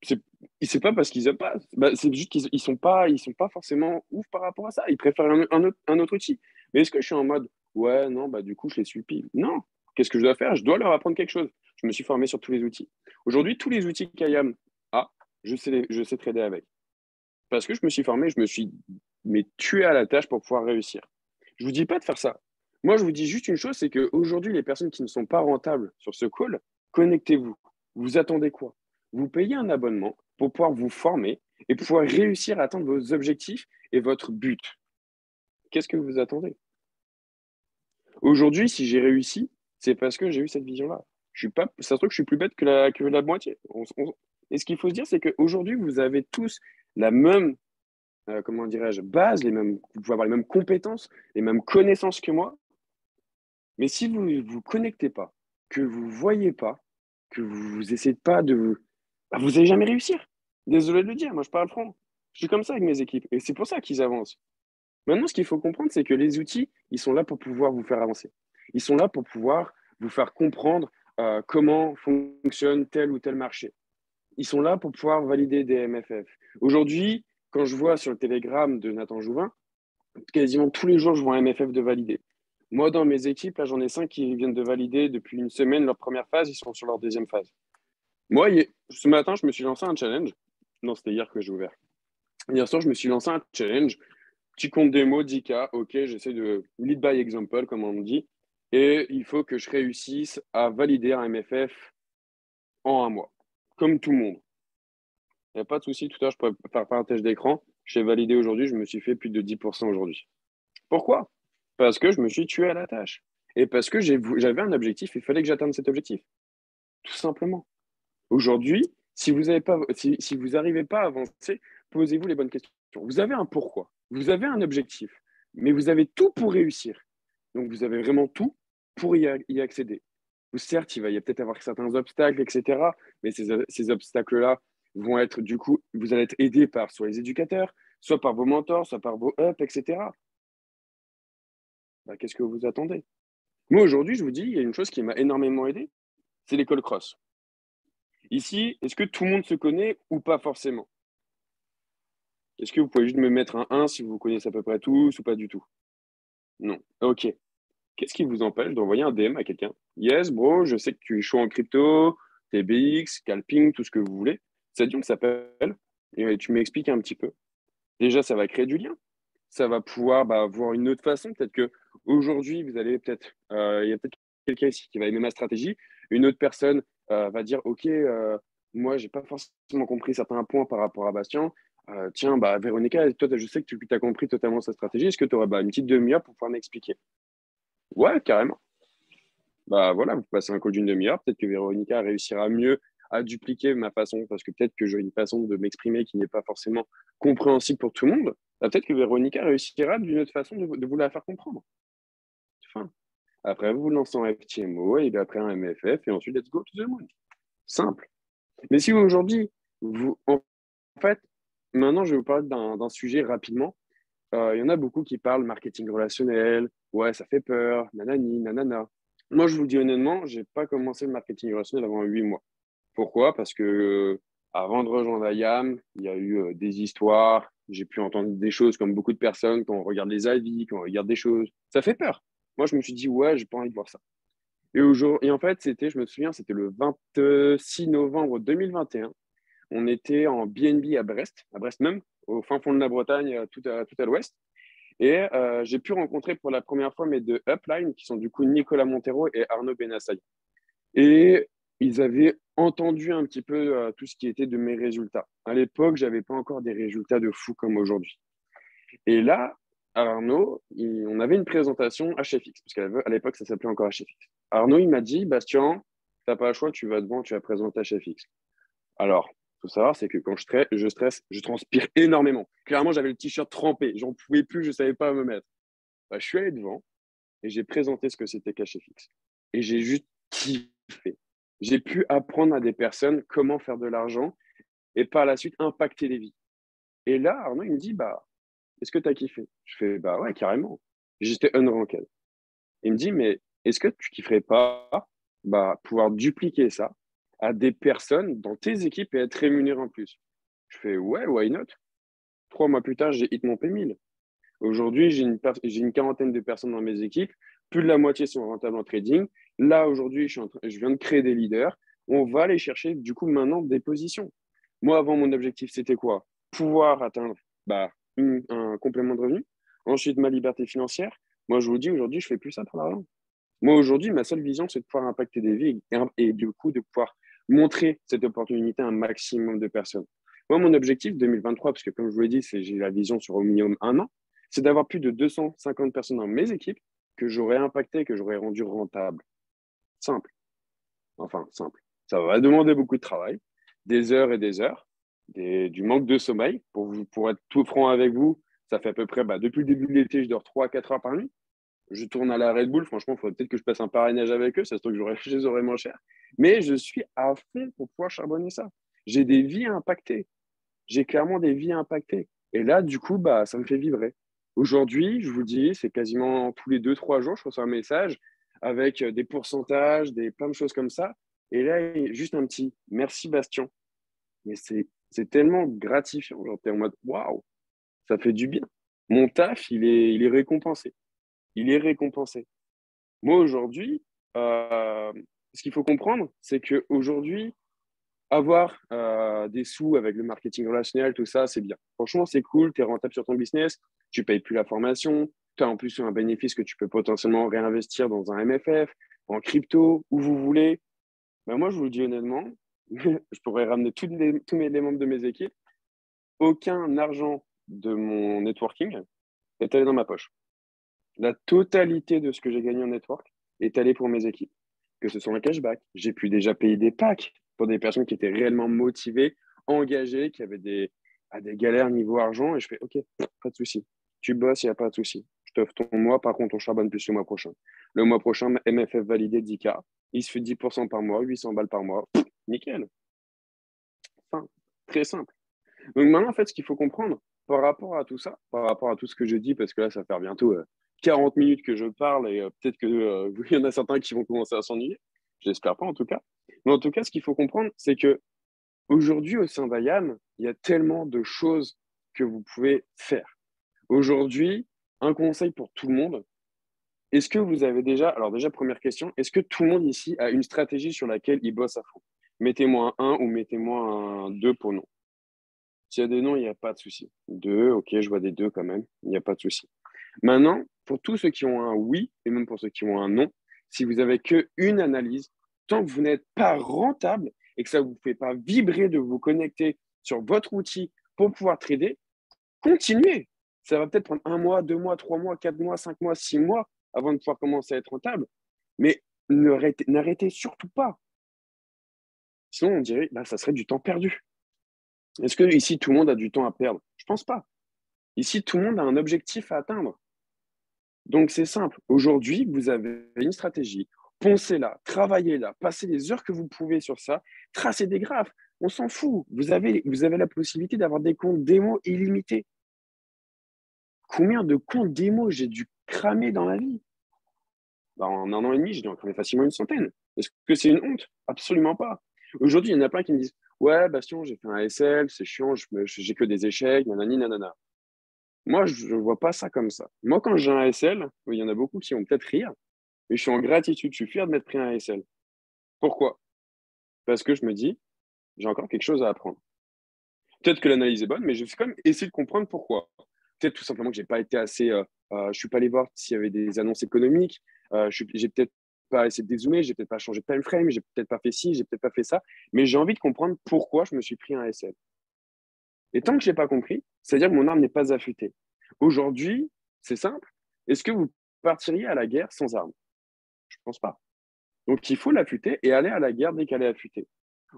C'est c'est pas parce qu'ils aiment pas, bah, c'est juste qu'ils ils sont pas forcément ouf par rapport à ça. Ils préfèrent un autre outil. Mais est-ce que je suis en mode, ouais, non, bah du coup, je les suis pile. Non. Qu'est-ce que je dois faire? Je dois leur apprendre quelque chose. Je me suis formé sur tous les outils. Aujourd'hui, tous les outils qu'IAM a, je sais trader avec. Parce que je me suis formé, je me suis tué à la tâche pour pouvoir réussir. Je vous dis pas de faire ça. Moi, je vous dis juste une chose, c'est qu'aujourd'hui, les personnes qui ne sont pas rentables sur ce call, connectez-vous. Vous attendez quoi? Vous payez un abonnement pour pouvoir vous former et pouvoir réussir à atteindre vos objectifs et votre but. Qu'est-ce que vous attendez? Aujourd'hui, si j'ai réussi, c'est parce que j'ai eu cette vision-là. Je suis pas, ça se trouve que je suis plus bête que la moitié. Et ce qu'il faut se dire, c'est qu'aujourd'hui, vous avez tous la même comment dirais-je, base, vous pouvez avoir les mêmes compétences, les mêmes connaissances que moi. Mais si vous ne vous connectez pas, que vous ne voyez pas, que vous essayez pas de... Bah, vous n'allez jamais réussir. Désolé de le dire, moi je parle franc. Je suis comme ça avec mes équipes. Et c'est pour ça qu'ils avancent. Maintenant, ce qu'il faut comprendre, c'est que les outils, ils sont là pour pouvoir vous faire avancer. Ils sont là pour pouvoir vous faire comprendre comment fonctionne tel ou tel marché. Ils sont là pour pouvoir valider des MFF. Aujourd'hui, quand je vois sur le Telegram de Nathan Jouvin, quasiment tous les jours, je vois un MFF de valider. Moi, dans mes équipes, là, j'en ai 5 qui viennent de valider depuis une semaine leur première phase, ils sont sur leur deuxième phase. Moi, ce matin, je me suis lancé un challenge. Non, c'était hier que j'ai ouvert. Hier soir, je me suis lancé un challenge. Petit compte démo, 10K. OK, j'essaie de lead by example, comme on me dit. Et il faut que je réussisse à valider un MFF en un mois, comme tout le monde. Il n'y a pas de souci, tout à l'heure, je peux faire partage d'écran. J'ai validé aujourd'hui, je me suis fait plus de 10% aujourd'hui. Pourquoi? Parce que je me suis tué à la tâche. Et parce que j'avais un objectif, il fallait que j'atteigne cet objectif. Tout simplement. Aujourd'hui, si vous n'arrivez pas à avancer, posez-vous les bonnes questions. Vous avez un pourquoi, vous avez un objectif, mais vous avez tout pour réussir. Donc, vous avez vraiment tout pour y accéder. Certes, il va y a peut-être avoir certains obstacles, etc. Mais ces obstacles-là vont être, du coup, vous allez être aidé par soit les éducateurs, soit par vos mentors, soit par vos ups, etc. Bah, qu'est-ce que vous attendez? Moi, aujourd'hui, je vous dis, il y a une chose qui m'a énormément aidé, c'est l'école cross. Ici, est-ce que tout le monde se connaît ou pas forcément? Est-ce que vous pouvez juste me mettre un 1 si vous connaissez à peu près tous ou pas du tout? Non. Ok. Qu'est-ce qui vous empêche d'envoyer un DM à quelqu'un? Yes, bro, je sais que tu es chaud en crypto, TBX, scalping, tout ce que vous voulez. Ça dit, on s'appelle et tu m'expliques un petit peu. Déjà, ça va créer du lien. Ça va pouvoir voir une autre façon. Peut-être que aujourd'hui, vous allez il y a peut-être quelqu'un ici qui va aimer ma stratégie. Une autre personne va dire, OK, moi, j'ai pas forcément compris certains points par rapport à Bastien. Tiens, Véronica, toi, je sais que tu as compris totalement sa stratégie. Est-ce que tu aurais une petite demi-heure pour pouvoir m'expliquer? Ouais, carrément. Bah voilà, vous passez un call d'une demi-heure. Peut-être que Véronica réussira mieux à dupliquer ma façon, parce que peut-être que j'ai une façon de m'exprimer qui n'est pas forcément compréhensible pour tout le monde. Bah, peut-être que Véronica réussira d'une autre façon de vous la faire comprendre. Fin. Après, vous lancez un FTMO, et puis après un MFF, et ensuite, let's go to the moon. Simple. Mais si aujourd'hui, en fait, maintenant, je vais vous parler d'un sujet rapidement. Il y en a beaucoup qui parlent marketing relationnel. Ouais, ça fait peur, nanani, nanana. Moi, je vous dis honnêtement, j'ai pas commencé le marketing relationnel avant 8 mois. Pourquoi? Parce que avant de rejoindre IAM, il y a eu des histoires. J'ai pu entendre des choses comme beaucoup de personnes quand on regarde les avis, quand on regarde des choses. Ça fait peur. Moi, je me suis dit, ouais, j'ai pas envie de voir ça. Et en fait, je me souviens, c'était le 26 novembre 2021. On était en BNB à Brest même, au fin fond de la Bretagne, tout à l'ouest. Et j'ai pu rencontrer pour la première fois mes deux uplines, qui sont du coup Nicolas Montero et Arnaud Benassay. Et ils avaient entendu un petit peu tout ce qui était de mes résultats. À l'époque, je n'avais pas encore des résultats de fou comme aujourd'hui. Et là, Arnaud, on avait une présentation HFX, parce qu'à l'époque, ça s'appelait encore HFX. Arnaud, il m'a dit, Bastien, tu n'as pas le choix, tu vas devant, tu vas présenter HFX. Alors, il faut savoir, c'est que quand je stresse, je transpire énormément. Clairement, j'avais le t-shirt trempé, j'en pouvais plus, je ne savais pas me mettre. Je suis allé devant et j'ai présenté ce que c'était qu'HFX. Et j'ai juste kiffé. J'ai pu apprendre à des personnes comment faire de l'argent et par la suite impacter les vies. Et là, Arnaud, il me dit, est-ce que tu as kiffé? Je fais, ouais, carrément. J'étais unranked. Il me dit, mais est-ce que tu kifferais pas pouvoir dupliquer ça à des personnes dans tes équipes et être rémunéré en plus? Je fais, ouais, why not? 3 mois plus tard, j'ai hit mon P1000. Aujourd'hui, j'ai une quarantaine de personnes dans mes équipes. Plus de la moitié sont rentables en trading. Là, aujourd'hui, je viens de créer des leaders. On va aller chercher, du coup, maintenant des positions. Moi, avant, mon objectif, c'était quoi? Pouvoir atteindre un complément de revenu. Ensuite, ma liberté financière. Moi, je vous dis, aujourd'hui, je fais plus ça pour l'argent. Moi, aujourd'hui, ma seule vision, c'est de pouvoir impacter des vies et du coup, de pouvoir montrer cette opportunité à un maximum de personnes. Moi, mon objectif 2023, parce que comme je vous l'ai dit, j'ai la vision sur au minimum un an, c'est d'avoir plus de 250 personnes dans mes équipes que j'aurais impacté, que j'aurais rendu rentable. Simple. Enfin, simple. Ça va demander beaucoup de travail, des heures et des heures, du manque de sommeil. Pour être tout franc avec vous, ça fait à peu près, depuis le début de l'été, je dors 3 à 4 heures par nuit. Je tourne à la Red Bull. Franchement, il faudrait peut-être que je passe un parrainage avec eux. Ça se trouve que je les aurais moins cher. Mais je suis à fond pour pouvoir charbonner ça. J'ai des vies à impacter. j'ai clairement des vies impactées. Et là, du coup, bah, ça me fait vibrer. Aujourd'hui, je vous dis, c'est quasiment tous les 2, 3 jours, je reçois un message avec des pourcentages, plein de choses comme ça. Et là, juste un petit merci Bastien. Mais c'est tellement gratifiant. Genre, t'es en mode waouh, ça fait du bien. Mon taf, il est récompensé. Il est récompensé. Moi, aujourd'hui, ce qu'il faut comprendre, c'est qu'aujourd'hui, avoir des sous avec le marketing relationnel, tout ça, c'est bien. Franchement, c'est cool, tu es rentable sur ton business, tu payes plus la formation, tu as en plus un bénéfice que tu peux potentiellement réinvestir dans un MFF, en crypto, où vous voulez. Ben moi, je vous le dis honnêtement, je pourrais ramener tous les membres de mes équipes. Aucun argent de mon networking est allé dans ma poche. La totalité de ce que j'ai gagné en network est allé pour mes équipes. Que ce soit un cashback, j'ai pu déjà payer des packs pour des personnes qui étaient réellement motivées, engagées, qui avaient des galères niveau argent. Et je fais, OK, pas de souci. Tu bosses, il n'y a pas de souci. Je t'offre ton mois. Par contre, on charbonne plus le mois prochain. Le mois prochain, MFF validé 10K. Il se fait 10% par mois, 800 balles par mois. Nickel. Enfin, très simple. Donc maintenant, en fait, ce qu'il faut comprendre par rapport à tout ça, par rapport à tout ce que je dis, parce que là, ça fait bientôt 40 minutes que je parle et peut-être qu'il y en a certains qui vont commencer à s'ennuyer. J'espère pas en tout cas. Mais en tout cas, ce qu'il faut comprendre, c'est que aujourd'hui au sein d'IAM, il y a tellement de choses que vous pouvez faire. Aujourd'hui, un conseil pour tout le monde. Est-ce que vous avez déjà, alors déjà première question, est-ce que tout le monde ici a une stratégie sur laquelle il bosse à fond? Mettez-moi un 1 ou mettez-moi un 2 pour non. S'il y a des noms, il n'y a pas de souci. Deux, ok, je vois des deux quand même, il n'y a pas de souci. Maintenant, pour tous ceux qui ont un oui, et même pour ceux qui ont un non, si vous n'avez qu'une analyse, tant que vous n'êtes pas rentable et que ça ne vous fait pas vibrer de vous connecter sur votre outil pour pouvoir trader, continuez. Ça va peut-être prendre 1 mois, 2 mois, 3 mois, 4 mois, 5 mois, 6 mois avant de pouvoir commencer à être rentable. Mais n'arrêtez surtout pas. Sinon, on dirait, bah, ça serait du temps perdu. Est-ce que ici, tout le monde a du temps à perdre? Je pense pas. Ici, tout le monde a un objectif à atteindre. Donc, c'est simple. Aujourd'hui, vous avez une stratégie. Poncez-la, travaillez-la, passez les heures que vous pouvez sur ça, tracez des graphes. On s'en fout. Vous avez la possibilité d'avoir des comptes démo illimités. Combien de comptes démo j'ai dû cramer dans la vie? Bah, en 1 an et demi, j'ai dû en cramer facilement une centaine. Est-ce que c'est une honte? Absolument pas. Aujourd'hui, il y en a plein qui me disent ouais, Bastien, j'ai fait un SL, c'est chiant, j'ai que des échecs, nanani, nanana. Moi, je ne vois pas ça comme ça. Moi, quand j'ai un SL, oui, il y en a beaucoup qui vont peut-être rire, mais je suis en gratitude, je suis fier de m'être pris un SL. Pourquoi? Parce que je me dis, j'ai encore quelque chose à apprendre. Peut-être que l'analyse est bonne, mais je vais quand même essayer de comprendre pourquoi. Peut-être tout simplement que j'ai pas été assez, je suis pas allé voir s'il y avait des annonces économiques. J'ai peut-être pas essayé de dézoomer, j'ai peut-être pas changé de time frame, j'ai peut-être pas fait ci, j'ai peut-être pas fait ça, mais j'ai envie de comprendre pourquoi je me suis pris un SL. Et tant que je n'ai pas compris, c'est-à-dire que mon arme n'est pas affûtée. Aujourd'hui, c'est simple. Est-ce que vous partiriez à la guerre sans armes? Je ne pense pas. Donc, il faut l'affûter et aller à la guerre dès qu'elle est affûtée.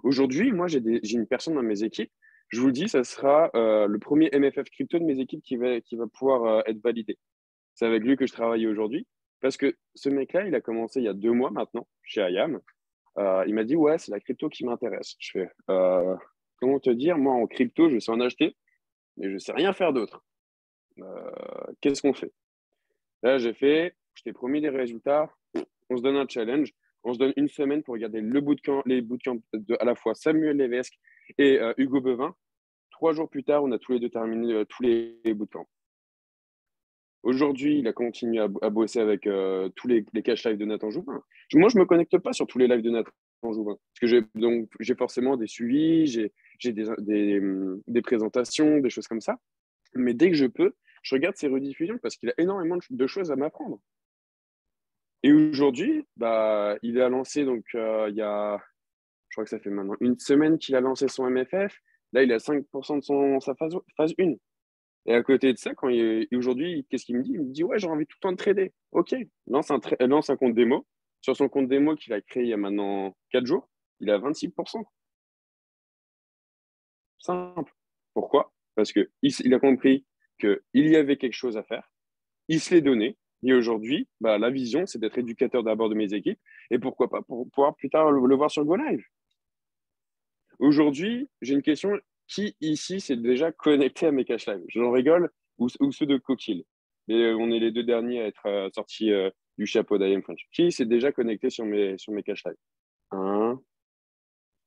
Aujourd'hui, moi, j'ai une personne dans mes équipes. Je vous le dis, ça sera le premier MFF crypto de mes équipes qui va pouvoir être validé. C'est avec lui que je travaille aujourd'hui. Parce que ce mec-là, il a commencé il y a 2 mois maintenant chez IAM. Il m'a dit, ouais, c'est la crypto qui m'intéresse. Je fais, comment te dire, moi, en crypto, je sais en acheter, mais je ne sais rien faire d'autre. Qu'est-ce qu'on fait? Là, je t'ai promis des résultats. On se donne un challenge. On se donne une semaine pour regarder les bootcamps de à la fois Samuel Levesque et Hugo Bevin. 3 jours plus tard, on a tous les deux terminé tous les bootcamps. Aujourd'hui, il a continué à bosser avec tous les cash live de Nathan Jouvin. Moi, je ne me connecte pas sur tous les lives de Nathan Jouvin. Parce que j'ai forcément des suivis, j'ai des présentations, des choses comme ça. Mais dès que je peux, je regarde ses rediffusions parce qu'il a énormément de choses à m'apprendre. Et aujourd'hui, bah, il a lancé, donc il y a, je crois que ça fait maintenant une semaine qu'il a lancé son MFF. Là, il a 5% de sa phase 1. Et à côté de ça, aujourd'hui, qu'est-ce qu'il me dit? Il me dit, ouais, j'ai envie tout le temps de trader. OK, lance un compte démo. Sur son compte démo qu'il a créé il y a maintenant 4 jours, il a 26%. Simple. Pourquoi? Parce qu'il a compris qu'il y avait quelque chose à faire. Il se l'est donné. Et aujourd'hui, bah, la vision, c'est d'être éducateur d'abord de mes équipes et pourquoi pas pour pouvoir plus tard le voir sur Go Live. Aujourd'hui, j'ai une question qui ici s'est déjà connecté à mes cash live? J'en rigole, ou ceux de Coquille. Et on est les deux derniers à être sortis du chapeau d'IM French. Qui s'est déjà connecté sur mes cash live? Hein?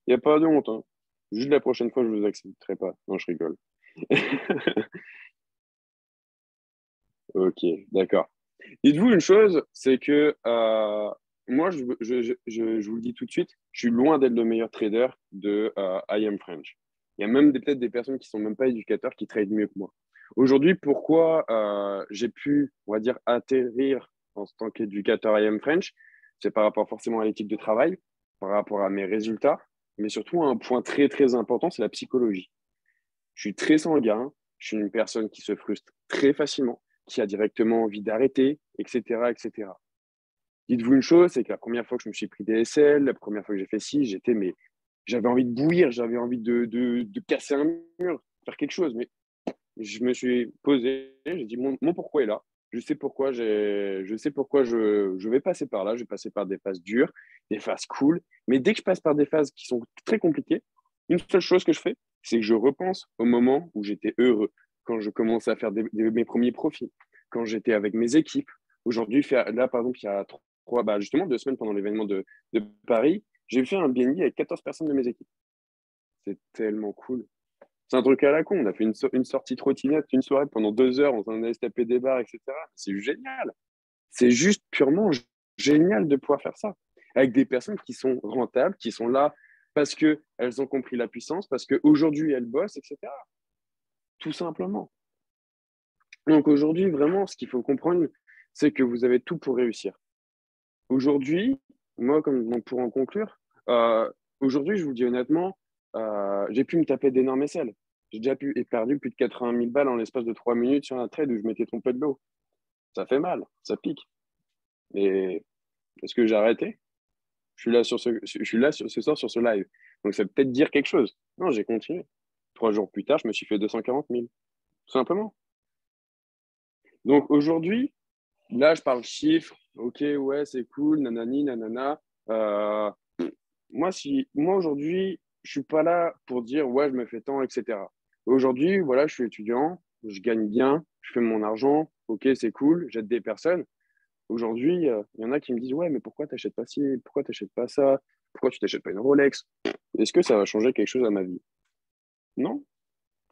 Il n'y a pas de honte. Hein. Juste la prochaine fois, je ne vous accepterai pas. Non, je rigole. Ok, d'accord. Dites-vous une chose, c'est que moi, je vous le dis tout de suite, je suis loin d'être le meilleur trader de I Am French. Il y a même peut-être des personnes qui sont même pas éducateurs qui tradent mieux que moi. Aujourd'hui, pourquoi j'ai pu, on va dire, atterrir en tant qu'éducateur I Am French, c'est par rapport forcément à l'éthique de travail, par rapport à mes résultats, mais surtout un point très très important, c'est la psychologie. Je suis très sanguin, je suis une personne qui se frustre très facilement, qui a directement envie d'arrêter, etc., etc. Dites-vous une chose, c'est que la première fois que je me suis pris des SL, la première fois que j'ai fait ci, j'avais envie de bouillir, j'avais envie de casser un mur, faire quelque chose. Mais je me suis posé, j'ai dit mon pourquoi est là. Je sais pourquoi je vais passer par là. Je vais passer par des phases dures, des phases cool. Mais dès que je passe par des phases qui sont très compliquées, une seule chose que je fais, c'est que je repense au moment où j'étais heureux, quand je commençais à faire mes premiers profits, quand j'étais avec mes équipes. Aujourd'hui, là, par exemple, il y a justement 2 semaines pendant l'événement de Paris, j'ai fait un BNB avec 14 personnes de mes équipes. C'est tellement cool. C'est un truc à la con. On a fait une sortie trottinette, une soirée pendant 2 heures, on s'en allait se taper des bars, etc. C'est génial. C'est juste purement génial de pouvoir faire ça. Avec des personnes qui sont rentables, qui sont là parce qu'elles ont compris la puissance, parce qu'aujourd'hui, elles bossent, etc. Tout simplement. Donc aujourd'hui, vraiment, ce qu'il faut comprendre, c'est que vous avez tout pour réussir. Aujourd'hui, moi, pour en conclure, aujourd'hui, je vous dis honnêtement, j'ai pu me taper d'énormes aisselles. J'ai déjà perdu plus de 80 000 balles en l'espace de 3 minutes sur un trade où je m'étais trompé de l'eau. Ça fait mal, ça pique. Mais est-ce que j'ai arrêté? Je suis là ce soir sur ce live. Donc ça peut peut-être dire quelque chose. Non, j'ai continué. 3 jours plus tard, je me suis fait 240 000. Tout simplement. Donc aujourd'hui, là, je parle chiffres. Ok, ouais, c'est cool, nanani, nanana. Euh, moi aujourd'hui, je suis pas là pour dire ouais, je me fais tant, etc. Aujourd'hui, voilà, je suis étudiant, je gagne bien, je fais mon argent, ok, c'est cool, j'aide des personnes. Aujourd'hui, il y en a qui me disent ouais, mais pourquoi t'achètes pas ci, pourquoi t'achètes pas ça, pourquoi tu t'achètes pas une Rolex? Est-ce que ça va changer quelque chose à ma vie? Non.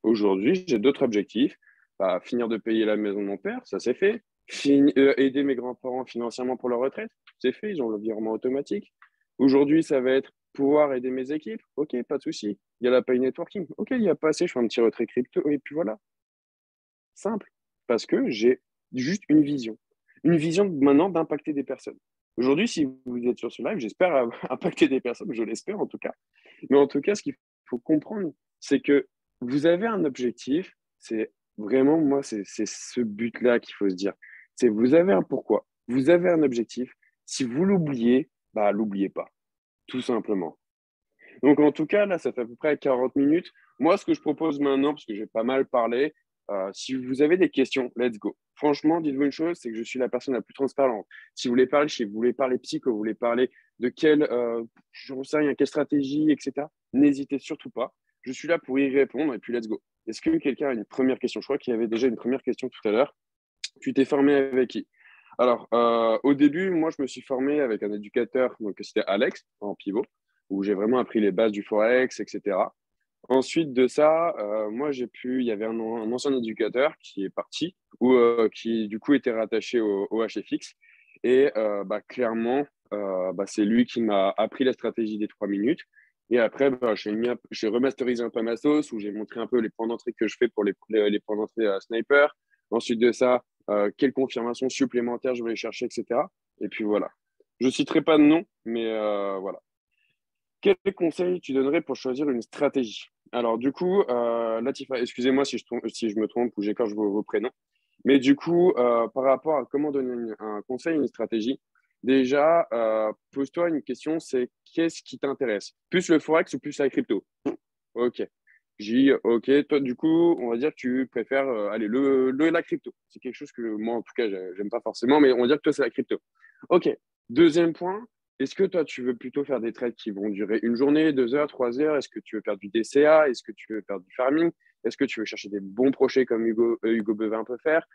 Aujourd'hui, j'ai d'autres objectifs. Bah, finir de payer la maison de mon père, ça c'est fait. Aider mes grands-parents financièrement pour leur retraite, c'est fait, ils ont le virement automatique. Aujourd'hui, ça va être pouvoir aider mes équipes. Ok, pas de souci. Il y a la pay networking. Ok, il n'y a pas assez, je fais un petit retrait crypto et puis voilà. Simple. Parce que j'ai juste une vision. Une vision maintenant d'impacter des personnes. Aujourd'hui, si vous êtes sur ce live, j'espère impacter des personnes, je l'espère en tout cas. Mais en tout cas, ce qu'il faut comprendre, c'est que vous avez un objectif. C'est vraiment, moi, c'est ce but-là qu'il faut se dire. C'est vous avez un pourquoi, vous avez un objectif. Si vous l'oubliez, bah, l'oubliez pas, tout simplement. Donc, en tout cas, là, ça fait à peu près 40 minutes. Moi, ce que je propose maintenant, parce que j'ai pas mal parlé, si vous avez des questions, let's go. Franchement, dites-vous une chose, c'est que je suis la personne la plus transparente. Si vous voulez parler, si vous voulez parler psycho, vous voulez parler de j'en sais rien, quelle stratégie, etc., n'hésitez surtout pas. Je suis là pour y répondre et puis let's go. Est-ce que quelqu'un a une première question? Je crois qu'il y avait déjà une première question tout à l'heure. Tu t'es formé avec qui? Alors, au début, moi, je me suis formé avec un éducateur, donc c'était Alex, en pivot, où j'ai vraiment appris les bases du Forex, etc. Ensuite de ça, il y avait un ancien éducateur qui est parti, ou qui du coup était rattaché au HFX. Et clairement, c'est lui qui m'a appris la stratégie des 3 minutes. Et après, j'ai remasterisé un peu ma sauce, où j'ai montré un peu les points d'entrée que je fais pour les points d'entrée à sniper. Ensuite de ça, quelles confirmations supplémentaires je vais chercher, etc. Et puis voilà. Je ne citerai pas de nom, mais voilà. Quel conseil tu donnerais pour choisir une stratégie? Alors, du coup, Latifa, excusez-moi si je me trompe ou j'écorche vos prénoms. Mais du coup, par rapport à comment donner un conseil, une stratégie, déjà, pose-toi une question, c'est qu'est-ce qui t'intéresse? Plus le Forex ou plus la crypto? Ok. Ok, toi, du coup, on va dire que tu préfères la crypto. C'est quelque chose que moi, en tout cas, j'aime pas forcément, mais on va dire que toi, c'est la crypto. Ok. Deuxième point, est-ce que toi, tu veux plutôt faire des trades qui vont durer une journée, 2 heures, 3 heures? Est-ce que tu veux faire du DCA? Est-ce que tu veux faire du farming? Est-ce que tu veux chercher des bons projets comme Hugo Bevin peut faire?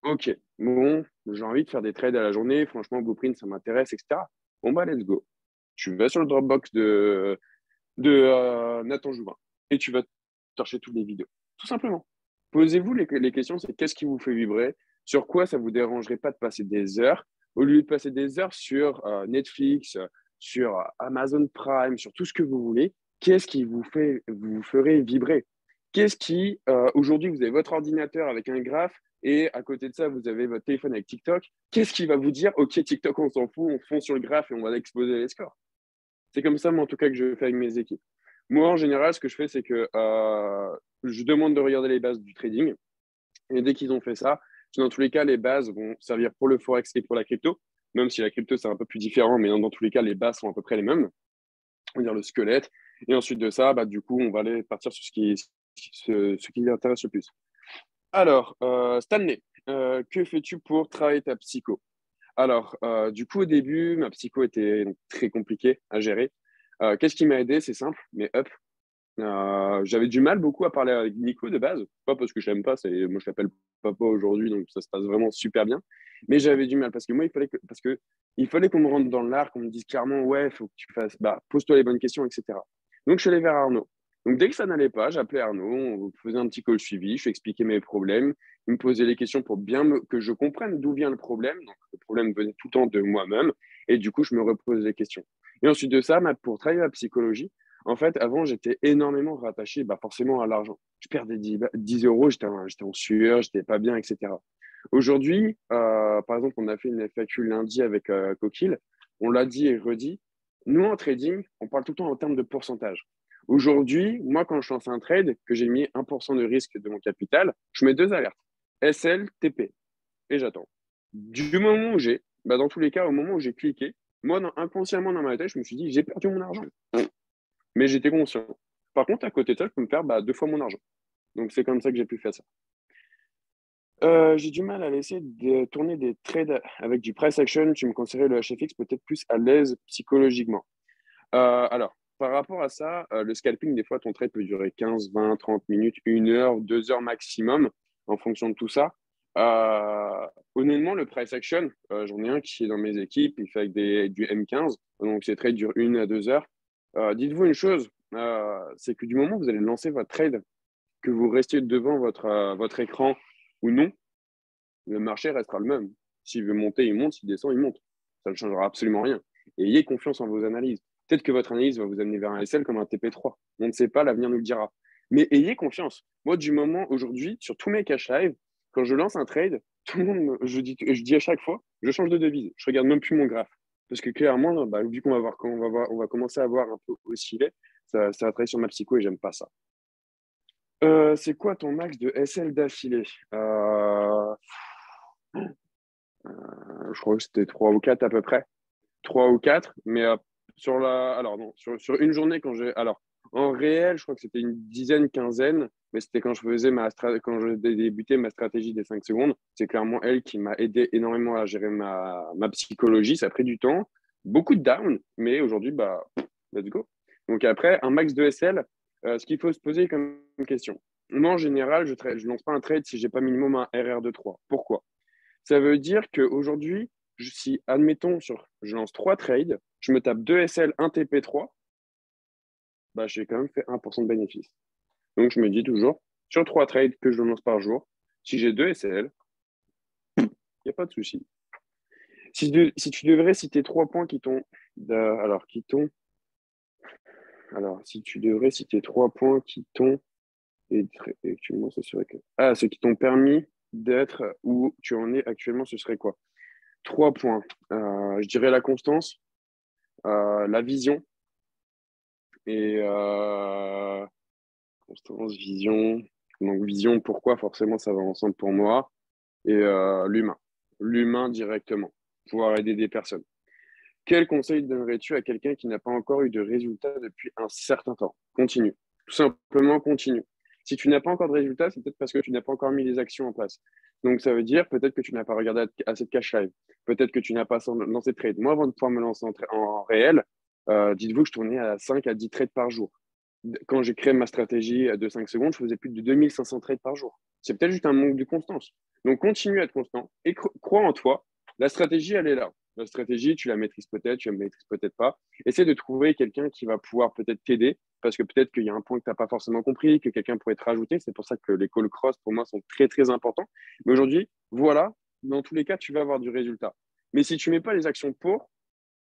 Ok, bon, j'ai envie de faire des trades à la journée. Franchement, Blueprint, ça m'intéresse, etc. Bon, bah, let's go. Tu vas sur le Dropbox de Nathan Jouvin et tu vas chercher toutes les vidéos. Tout simplement. Posez-vous les questions, c'est qu'est-ce qui vous fait vibrer? Sur quoi ça vous dérangerait pas de passer des heures? Au lieu de passer des heures sur Netflix, sur Amazon Prime, sur tout ce que vous voulez, qu'est-ce qui vous ferait vibrer? Qu'est-ce qui, aujourd'hui, vous avez votre ordinateur avec un graphe et à côté de ça, vous avez votre téléphone avec TikTok. Qu'est-ce qui va vous dire, OK, TikTok, on s'en fout, on fonce sur le graphe et on va exposer les scores? C'est comme ça, moi, en tout cas, que je fais avec mes équipes. Moi, en général, ce que je fais, c'est que je demande de regarder les bases du trading. Et dès qu'ils ont fait ça, dans tous les cas, les bases vont servir pour le Forex et pour la crypto. Même si la crypto, c'est un peu plus différent, mais dans tous les cas, les bases sont à peu près les mêmes. On va dire le squelette. Et ensuite de ça, bah, du coup, on va aller partir sur ce qui intéresse le plus. Alors, Stanley, que fais-tu pour travailler ta psycho? Alors, du coup, au début, ma psycho était très compliquée à gérer. Qu'est-ce qui m'a aidé? C'est simple, mais up. J'avais du mal beaucoup à parler avec Nico de base. Pas parce que je l'aime pas, moi je l'appelle papa aujourd'hui, donc ça se passe vraiment super bien. Mais j'avais du mal parce que moi, il fallait qu'on me rentre dans l'art, qu'on me dise clairement, ouais, il faut que tu fasses, bah, pose-toi les bonnes questions, etc. Donc je suis allé vers Arnaud. Donc dès que ça n'allait pas, j'appelais Arnaud, on faisait un petit call suivi, je lui expliquais mes problèmes, il me posait les questions pour que je comprenne d'où vient le problème. Donc le problème venait tout le temps de moi-même, et du coup je me repose les questions. Et ensuite de ça, pour travailler la psychologie, en fait, avant, j'étais énormément rattaché forcément à l'argent. Je perdais 10 euros, j'étais en sueur, j'étais pas bien, etc. Aujourd'hui, par exemple, on a fait une FAQ lundi avec Coquille. On l'a dit et redit. Nous, en trading, on parle tout le temps en termes de pourcentage. Aujourd'hui, moi, quand je lance un trade, que j'ai mis 1% de risque de mon capital, je mets 2 alertes. SL, TP. Et j'attends. Du moment où dans tous les cas, au moment où j'ai cliqué, moi, inconsciemment dans ma tête, je me suis dit, j'ai perdu mon argent. Mais j'étais conscient. Par contre, à côté de ça, je peux me faire 2 fois mon argent. Donc, c'est comme ça que j'ai pu faire ça. J'ai du mal à laisser de tourner des trades avec du price action. Tu me conseillerais le HFX peut-être plus à l'aise psychologiquement. Alors, par rapport à ça, le scalping, des fois, ton trade peut durer 15, 20, 30 minutes, 1 heure, 2 heures maximum en fonction de tout ça. Honnêtement, le price action, j'en ai un qui est dans mes équipes, il fait avec du M15, donc ces trades durent 1 à 2 heures. Dites-vous une chose, c'est que du moment où vous allez lancer votre trade, que vous restiez devant votre écran ou non, le marché restera le même. S'il veut monter, il monte, s'il descend, il monte. Ça ne changera absolument rien. Et ayez confiance en vos analyses. Peut-être que votre analyse va vous amener vers un SL comme un TP3. On ne sait pas, l'avenir nous le dira. Mais ayez confiance. Moi, du moment aujourd'hui, sur tous mes cash live, quand je lance un trade, tout le monde, je dis à chaque fois, je change de devise. Je regarde même plus mon graphe. Parce que clairement, vu on va commencer à voir un peu osciller, ça va travailler sur ma psycho et j'aime pas ça. C'est quoi ton max de SL d'affilée? Je crois que c'était 3 ou 4 à peu près. 3 ou 4, mais alors non, sur une journée alors en réel, je crois que c'était une dizaine, quinzaine, mais c'était quand quand je débutais ma stratégie des 5 secondes. C'est clairement elle qui m'a aidé énormément à gérer ma psychologie. Ça a pris du temps, beaucoup de down, mais aujourd'hui, let's go. Donc après, un max de SL, ce qu'il faut se poser comme question. Moi, en général, je ne lance pas un trade si j'ai pas minimum un RR de 3. Pourquoi? Ça veut dire qu'aujourd'hui, si, admettons, je lance 3 trades, je me tape 2 SL, 1 TP3, j'ai quand même fait 1% de bénéfice. Donc, je me dis toujours, sur 3 trades que je lance par jour, si j'ai 2 SL, il n'y a pas de souci. Si tu devrais citer 3 points si tu devrais citer 3 points qui t'ont, actuellement, ce serait que, ceux qui t'ont permis d'être où tu en es actuellement, ce serait quoi? 3 points. Je dirais la constance, la vision et constance, vision. Donc, vision, pourquoi? Forcément, ça va ensemble pour moi. Et l'humain. L'humain directement. Pouvoir aider des personnes. Quel conseil donnerais-tu à quelqu'un qui n'a pas encore eu de résultats depuis un certain temps? Continue. Tout simplement, continue. Si tu n'as pas encore de résultats, c'est peut-être parce que tu n'as pas encore mis les actions en place. Donc, ça veut dire peut-être que tu n'as pas regardé assez de cash live. Peut-être que tu n'as pas lancé de trade. Moi, avant de pouvoir me lancer en réel, dites-vous que je tournais à 5 à 10 trades par jour. Quand j'ai créé ma stratégie de 5 secondes, je faisais plus de 2500 trades par jour. C'est peut-être juste un manque de constance. Donc, continue à être constant et crois en toi. La stratégie, elle est là. La stratégie, tu la maîtrises peut-être, tu la maîtrises peut-être pas. Essaie de trouver quelqu'un qui va pouvoir peut-être t'aider parce que peut-être qu'il y a un point que tu n'as pas forcément compris, que quelqu'un pourrait te rajouter. C'est pour ça que les call cross, pour moi, sont très, très importants. Mais aujourd'hui, voilà, dans tous les cas, tu vas avoir du résultat. Mais si tu ne mets pas les actions pour,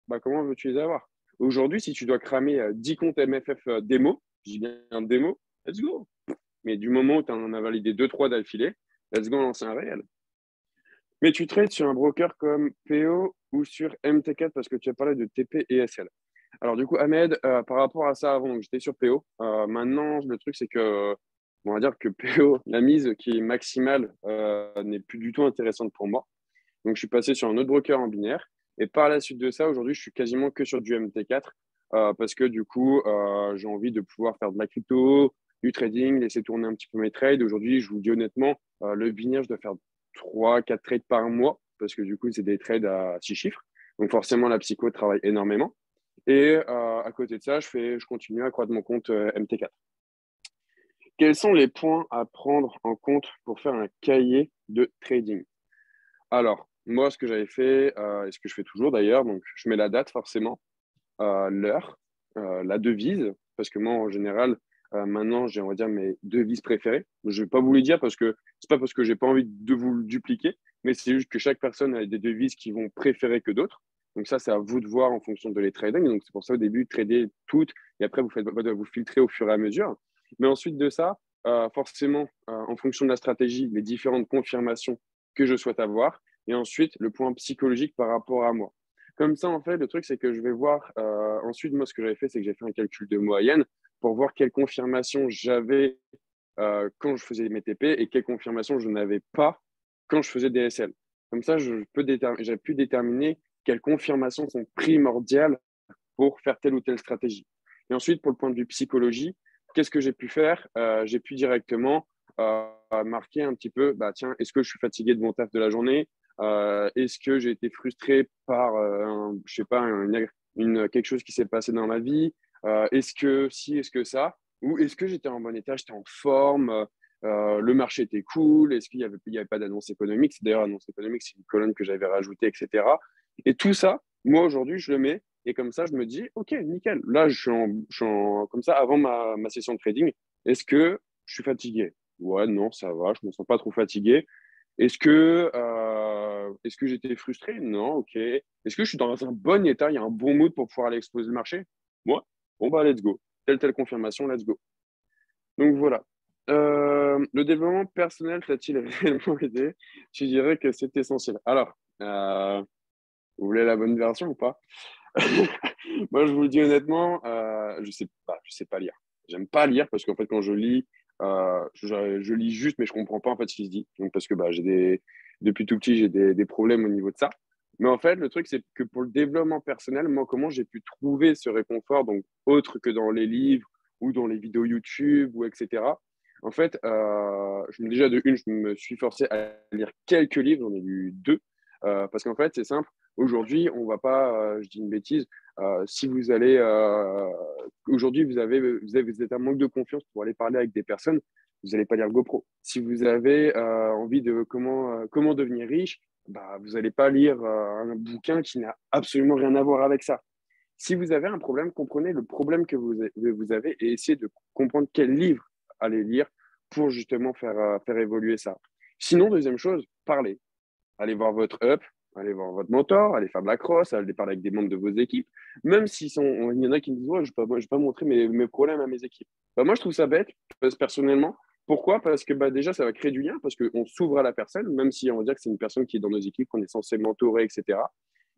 bah, comment veux-tu les avoir? Aujourd'hui, si tu dois cramer 10 comptes MFF démo, je dis bien démo, let's go. Mais du moment où tu en as validé deux trois d'affilée, let's go lancer un réel. Mais tu trades sur un broker comme PO ou sur MT4 parce que tu as parlé de TP et SL. Alors du coup, Ahmed, par rapport à ça avant, j'étais sur PO. Maintenant, le truc, c'est que on va dire que PO, la mise qui est maximale, n'est plus du tout intéressante pour moi. Donc, je suis passé sur un autre broker en binaire. Et par la suite de ça, aujourd'hui, je suis quasiment que sur du MT4 parce que du coup, j'ai envie de pouvoir faire de la crypto, du trading, laisser tourner un petit peu mes trades. Aujourd'hui, je vous dis honnêtement, le binaire, je dois faire 3 4 trades par mois parce que du coup, c'est des trades à 6 chiffres. Donc, forcément, la psycho travaille énormément. Et à côté de ça, je continue à croître mon compte MT4. Quels sont les points à prendre en compte pour faire un cahier de trading? Alors, moi, ce que j'avais fait, et ce que je fais toujours d'ailleurs, donc je mets la date forcément, l'heure, la devise, parce que moi, en général, maintenant, j'ai, on va dire, mes devises préférées. Je ne vais pas vous les dire parce que c'est pas parce que j'ai pas envie de vous le dupliquer, mais c'est juste que chaque personne a des devises qui vont préférer que d'autres. Donc ça, c'est à vous de voir en fonction de les trading. Donc c'est pour ça au début, trader toutes, et après, vous filtrez au fur et à mesure. Mais ensuite de ça, forcément, en fonction de la stratégie, les différentes confirmations que je souhaite avoir, et ensuite le point psychologique par rapport à moi. Comme ça, en fait, le truc, c'est que je vais voir. Ensuite, moi, ce que j'avais fait, c'est que j'ai fait un calcul de moyenne pour voir quelle confirmation j'avais quand je faisais mes TP et quelle confirmation je n'avais pas quand je faisais des SL. Comme ça, j'ai pu déterminer quelles confirmations sont primordiales pour faire telle ou telle stratégie. Et ensuite, pour le point de vue psychologie, qu'est-ce que j'ai pu faire? J'ai pu directement marquer un petit peu, bah, tiens, est-ce que je suis fatigué de mon taf de la journée? Est-ce que j'ai été frustré par, je sais pas, quelque chose qui s'est passé dans ma vie? Est-ce que si, est-ce que ça? Ou est-ce que j'étais en bon état, j'étais en forme? Le marché était cool? Est-ce qu'il y avait pas d'annonce économique? C'est d'ailleurs, annonce économique, c'est une colonne que j'avais rajoutée, etc. Et tout ça, moi, aujourd'hui, je le mets et comme ça, je me dis, OK, nickel. Là, comme ça, avant ma session de trading, est-ce que je suis fatigué? Ouais, non, ça va, je me sens pas trop fatigué. Est-ce que j'étais frustré? Non, ok. Est-ce que je suis dans un bon état? Il y a un bon mood pour pouvoir aller exposer le marché? Moi? Bon, bah, let's go. Telle confirmation, let's go. Donc, voilà. Le développement personnel t'a-t-il réellement aidé? Je dirais que c'est essentiel. Alors, vous voulez la bonne version ou pas? Moi, je vous le dis honnêtement, je sais pas lire. J'aime pas lire parce qu'en fait, quand je lis, je lis juste, mais je comprends pas en fait ce qui se dit. Donc, parce que depuis tout petit, j'ai des problèmes au niveau de ça. Mais en fait, le truc, c'est que pour le développement personnel, moi, comment j'ai pu trouver ce réconfort, donc autre que dans les livres ou dans les vidéos YouTube ou etc. En fait, déjà de une, je me suis forcé à lire quelques livres, j'en ai lu deux, parce qu'en fait, c'est simple. Aujourd'hui, on va pas, je dis une bêtise, si vous allez, aujourd'hui, vous êtes un manque de confiance pour aller parler avec des personnes, vous n'allez pas lire GoPro. Si vous avez envie de comment devenir riche, bah, vous n'allez pas lire un bouquin qui n'a absolument rien à voir avec ça. Si vous avez un problème, comprenez le problème que vous avez et essayez de comprendre quel livre aller lire pour justement faire évoluer ça. Sinon, deuxième chose, parlez. Allez voir votre up, allez voir votre mentor, allez faire de la crosse, allez parler avec des membres de vos équipes. Même s'il y en a qui me disent ouais, je ne vais pas montrer mes problèmes à mes équipes. Bah, moi, je trouve ça bête, personnellement. Pourquoi? Parce que bah, déjà, ça va créer du lien, parce qu'on s'ouvre à la personne, même si on va dire que c'est une personne qui est dans nos équipes, qu'on est censé mentorer, etc.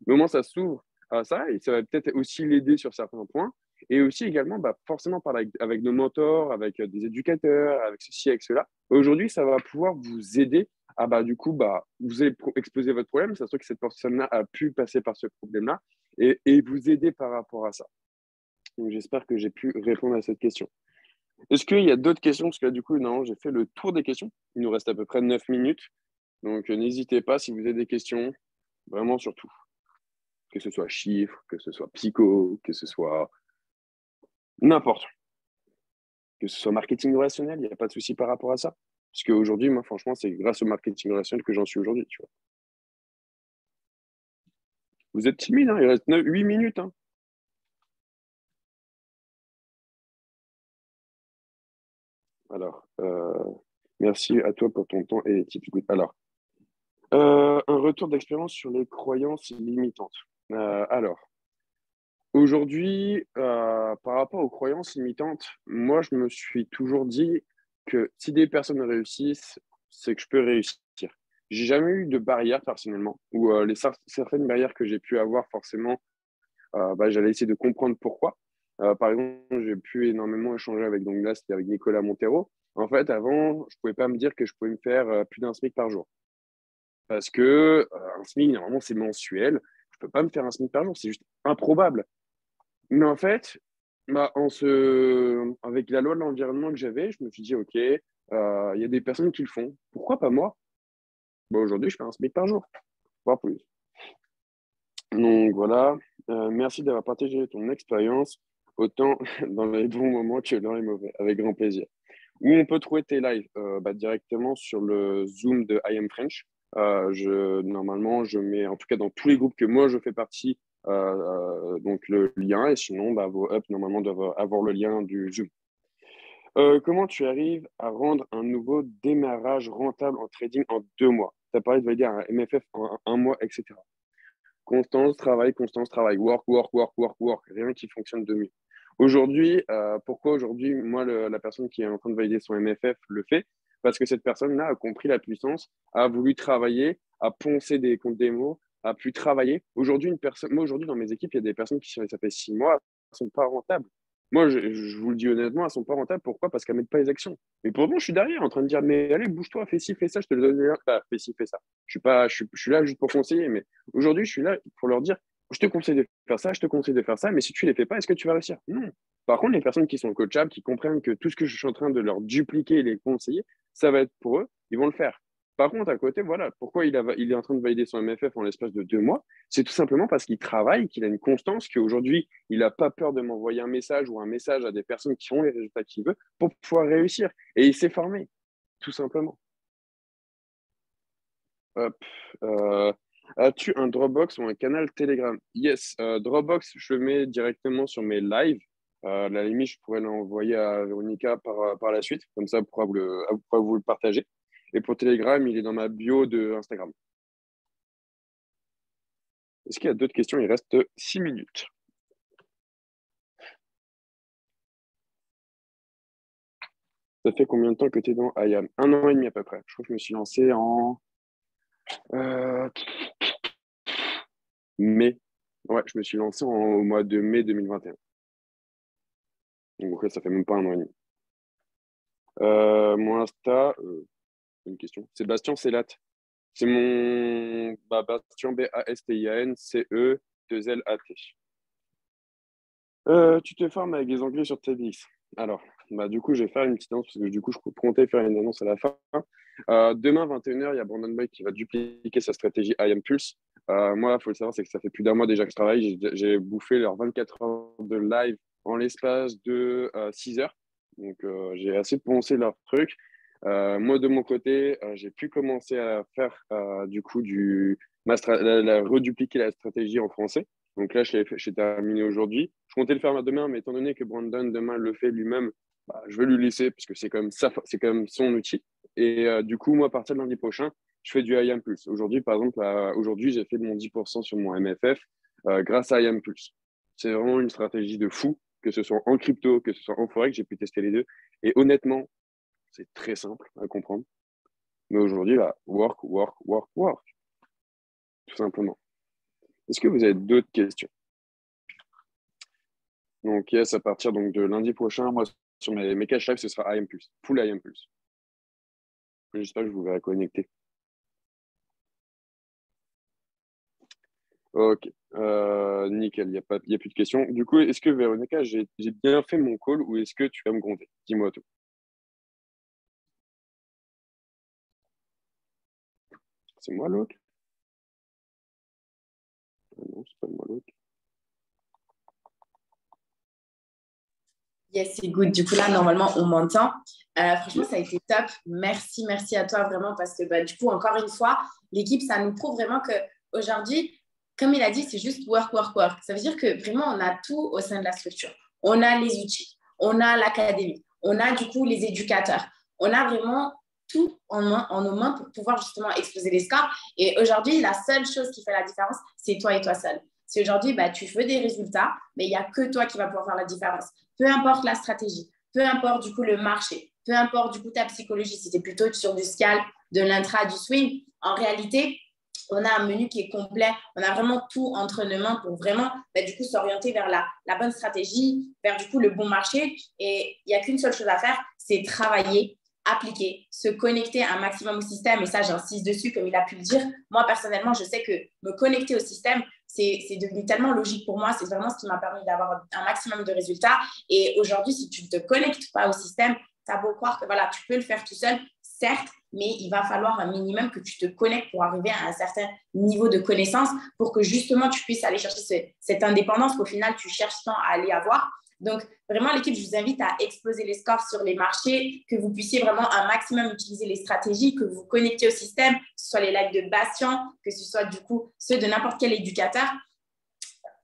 Mais au moins, ça s'ouvre à ça et ça va peut-être aussi l'aider sur certains points. Et aussi également, bah, forcément, parler avec nos mentors, avec des éducateurs, avec ceci, avec cela. Aujourd'hui, ça va pouvoir vous aider bah, du coup, bah, vous allez exposer votre problème. Ça se trouve que cette personne-là a pu passer par ce problème-là et vous aider par rapport à ça. Donc, j'espère que j'ai pu répondre à cette question. Est-ce qu'il y a d'autres questions? Parce que là, du coup, non, j'ai fait le tour des questions. Il nous reste à peu près 9 minutes. Donc, n'hésitez pas si vous avez des questions, vraiment sur tout. Que ce soit chiffres, que ce soit psycho, que ce soit n'importe. Que ce soit marketing relationnel, il n'y a pas de souci par rapport à ça. Parce qu'aujourd'hui, moi, franchement, c'est grâce au marketing relationnel que j'en suis aujourd'hui, tu vois. Vous êtes timide, hein, il reste 8 minutes. Hein. Alors, merci à toi pour ton temps et les tips. Alors, un retour d'expérience sur les croyances limitantes. Alors, aujourd'hui, par rapport aux croyances limitantes, moi, je me suis toujours dit que si des personnes réussissent, c'est que je peux réussir. J'ai jamais eu de barrière personnellement, ou certaines barrières que j'ai pu avoir forcément, j'allais essayer de comprendre pourquoi. Par exemple, j'ai pu énormément échanger avec, donc là, c'était avec Nicolas Montero. En fait, avant, je pouvais pas me dire que je pouvais me faire plus d'un SMIC par jour. Parce que un SMIC, normalement, c'est mensuel. Je peux pas me faire un SMIC par jour, c'est juste improbable. Mais en fait, avec la loi de l'environnement que j'avais, je me suis dit, OK, il y a des personnes qui le font. Pourquoi pas moi? Aujourd'hui, je fais un SMIC par jour, voire plus. Donc voilà, merci d'avoir partagé ton expérience, autant dans les bons moments que dans les mauvais, avec grand plaisir. Où on peut trouver tes lives? Directement sur le Zoom de I Am French. Normalement, je mets, en tout cas dans tous les groupes que moi je fais partie, donc le lien, et sinon, vos ups normalement doivent avoir le lien du Zoom. Comment tu arrives à rendre un nouveau démarrage rentable en trading en 2 mois? Tu as parlé de valider un MFF en un mois, etc. Constance, travail, work, work, work, work, work, rien qui fonctionne de mieux. Aujourd'hui, pourquoi aujourd'hui, moi, la personne qui est en train de valider son MFF le fait? Parce que cette personne-là a compris la puissance, a voulu travailler, a poncé des comptes démo, a pu travailler. Aujourd'hui, moi, aujourd'hui, dans mes équipes, il y a des personnes qui, ça fait 6 mois, ne sont pas rentables. Moi, je vous le dis honnêtement, elles ne sont pas rentables. Pourquoi? Parce qu'elles ne mettent pas les actions. Mais pourtant, je suis derrière en train de dire, mais allez, bouge-toi, fais ci, fais ça, je te le donne. Fais ci, fais ça. Je suis là juste pour conseiller, mais aujourd'hui, je suis là pour leur dire, je te conseille de faire ça, je te conseille de faire ça, mais si tu ne les fais pas, est-ce que tu vas réussir? Non. Par contre, les personnes qui sont coachables, qui comprennent que tout ce que je suis en train de leur dupliquer et les conseiller, ça va être pour eux, ils vont le faire. Par contre, à côté, voilà, pourquoi il est en train de valider son MFF en l'espace de 2 mois? C'est tout simplement parce qu'il travaille, qu'il a une constance, qu'aujourd'hui, il n'a pas peur de m'envoyer un message ou un message à des personnes qui ont les résultats qu'il veut pour pouvoir réussir. Et il s'est formé, tout simplement. Hop. As-tu un Dropbox ou un canal Telegram? Yes, Dropbox, je le mets directement sur mes lives. À la limite, je pourrais l'envoyer à Véronica par la suite. Comme ça, elle pourra vous le partager. Et pour Telegram, il est dans ma bio de Instagram. Est-ce qu'il y a d'autres questions? Il reste 6 minutes. Ça fait combien de temps que tu es dans IAM? 1 an et demi à peu près. Je crois que je me suis lancé en euh, mai. Ouais, je me suis lancé au mois de mai 2021. Donc, ça fait même pas 1 an et demi. Mon Insta, une question. C'est Bastien Celat. C'est mon Bastien Bastin CE2LAT. Tu te formes avec des anglais sur TEDx. Alors, du coup, je vais faire une petite annonce parce que du coup, je comptais faire une annonce à la fin. Demain, 21h, il y a Brandon Boyd qui va dupliquer sa stratégie I Am Pulse. Moi, il faut le savoir, c'est que ça fait plus d'1 mois déjà que je travaille. J'ai bouffé leurs 24 heures de live en l'espace de 6 heures. Donc, j'ai assez poncé leur truc. Moi, de mon côté, j'ai pu commencer à faire du coup redupliquer la stratégie en français. Donc là, j'ai terminé aujourd'hui. Je comptais le faire demain, mais étant donné que Brandon demain le fait lui-même, je vais lui laisser parce que c'est comme ça, c'est comme son outil. Et du coup, moi, à partir de lundi prochain, je fais du IAM Pulse. Aujourd'hui, par exemple, aujourd'hui, j'ai fait de mon 10% sur mon MFF grâce à IAM Pulse. C'est vraiment une stratégie de fou, que ce soit en crypto, que ce soit en forex, j'ai pu tester les deux. Et honnêtement, c'est très simple à comprendre. Mais aujourd'hui, work, work, work, work, tout simplement. Est-ce que vous avez d'autres questions? Donc, yes, à partir donc, de lundi prochain, moi, sur mes cash live, ce sera IM Pulse, full IM Pulse. J'espère que je vous verrai connecter. Ok, nickel, il y a plus de questions. Du coup, est-ce que Véronica, j'ai bien fait mon call ou est-ce que tu vas me gronder? Dis-moi tout. C'est moi l'autre? Ah non, c'est pas moi l'autre. Yes, c'est good. Du coup, là, normalement, on m'entend. Franchement, Yes. ça a été top. Merci, merci à toi vraiment parce que bah, du coup, encore une fois, l'équipe, ça nous prouve vraiment qu'aujourd'hui, comme il a dit, c'est juste work, work, work. Ça veut dire que vraiment, on a tout au sein de la structure. On a les outils, on a l'académie, on a du coup les éducateurs. On a vraiment tout en nos mains pour pouvoir justement exploser les scores. Et aujourd'hui, la seule chose qui fait la différence, c'est toi et toi seul. Si aujourd'hui, bah, tu veux des résultats, mais il n'y a que toi qui va pouvoir faire la différence. Peu importe la stratégie, peu importe du coup le marché, peu importe du coup ta psychologie, si tu es plutôt sur du scalp, de l'intra, du swing, en réalité, on a un menu qui est complet, on a vraiment tout entre nos mains pour vraiment bah, du coup s'orienter vers la bonne stratégie, vers du coup le bon marché. Et il n'y a qu'une seule chose à faire, c'est travailler, appliquer, se connecter un maximum au système. Et ça, j'insiste dessus, comme il a pu le dire. Moi, personnellement, je sais que me connecter au système, c'est devenu tellement logique pour moi. C'est vraiment ce qui m'a permis d'avoir un maximum de résultats. Et aujourd'hui, si tu ne te connectes pas au système, tu as beau croire que voilà, tu peux le faire tout seul, certes, mais il va falloir un minimum que tu te connectes pour arriver à un certain niveau de connaissance pour que justement tu puisses aller chercher cette indépendance qu'au final tu cherches tant à aller avoir. Donc, vraiment, l'équipe, je vous invite à exploser les scores sur les marchés, que vous puissiez vraiment un maximum utiliser les stratégies, que vous connectiez au système, que ce soit les lives de Bastien, que ce soit du coup ceux de n'importe quel éducateur.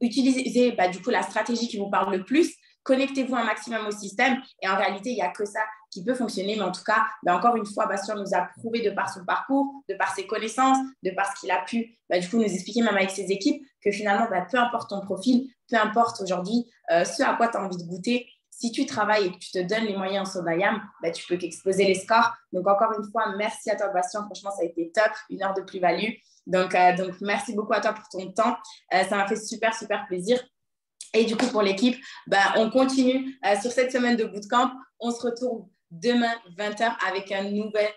Utilisez bah, du coup la stratégie qui vous parle le plus. Connectez-vous un maximum au système. Et en réalité, il n'y a que ça qui peut fonctionner. Mais en tout cas, bah, encore une fois, Bastien nous a prouvé de par son parcours, de par ses connaissances, de par ce qu'il a pu bah, du coup nous expliquer même avec ses équipes, que finalement, bah, peu importe ton profil, peu importe aujourd'hui ce à quoi tu as envie de goûter, si tu travailles et que tu te donnes les moyens en Sodayam, bah, tu peux qu'exploser les scores. Donc, encore une fois, merci à toi, Bastien. Franchement, ça a été top. 1 heure de plus-value. Donc, merci beaucoup à toi pour ton temps. Ça m'a fait super, super plaisir. Et du coup, pour l'équipe, bah, on continue sur cette semaine de bootcamp. On se retrouve demain, 20h, avec un nouvel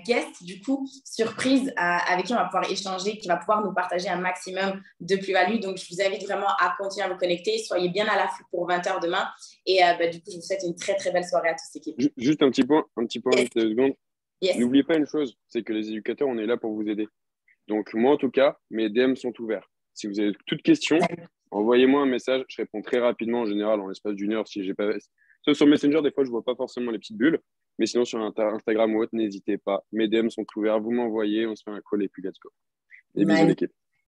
guest, du coup, surprise, avec qui on va pouvoir échanger, qui va pouvoir nous partager un maximum de plus-value. Donc, je vous invite vraiment à continuer à vous connecter. Soyez bien à l'affût pour 20h demain. Et bah, du coup, je vous souhaite une très, très belle soirée à toute l'équipe. Juste un petit point, Yes. vite, 2 secondes. Yes. N'oubliez pas une chose, c'est que les éducateurs, on est là pour vous aider. Donc, moi, en tout cas, mes DM sont ouverts. Si vous avez toute question, envoyez-moi un message. Je réponds très rapidement, en général, en l'espace d'1 heure. Si j'ai pas... Sauf sur Messenger, des fois, je vois pas forcément les petites bulles. Mais sinon, sur Instagram ou autre, n'hésitez pas. Mes DM sont ouverts. Vous m'envoyez, on se fait un call et puis let's go. Et bisous, Magnifique. l'équipe.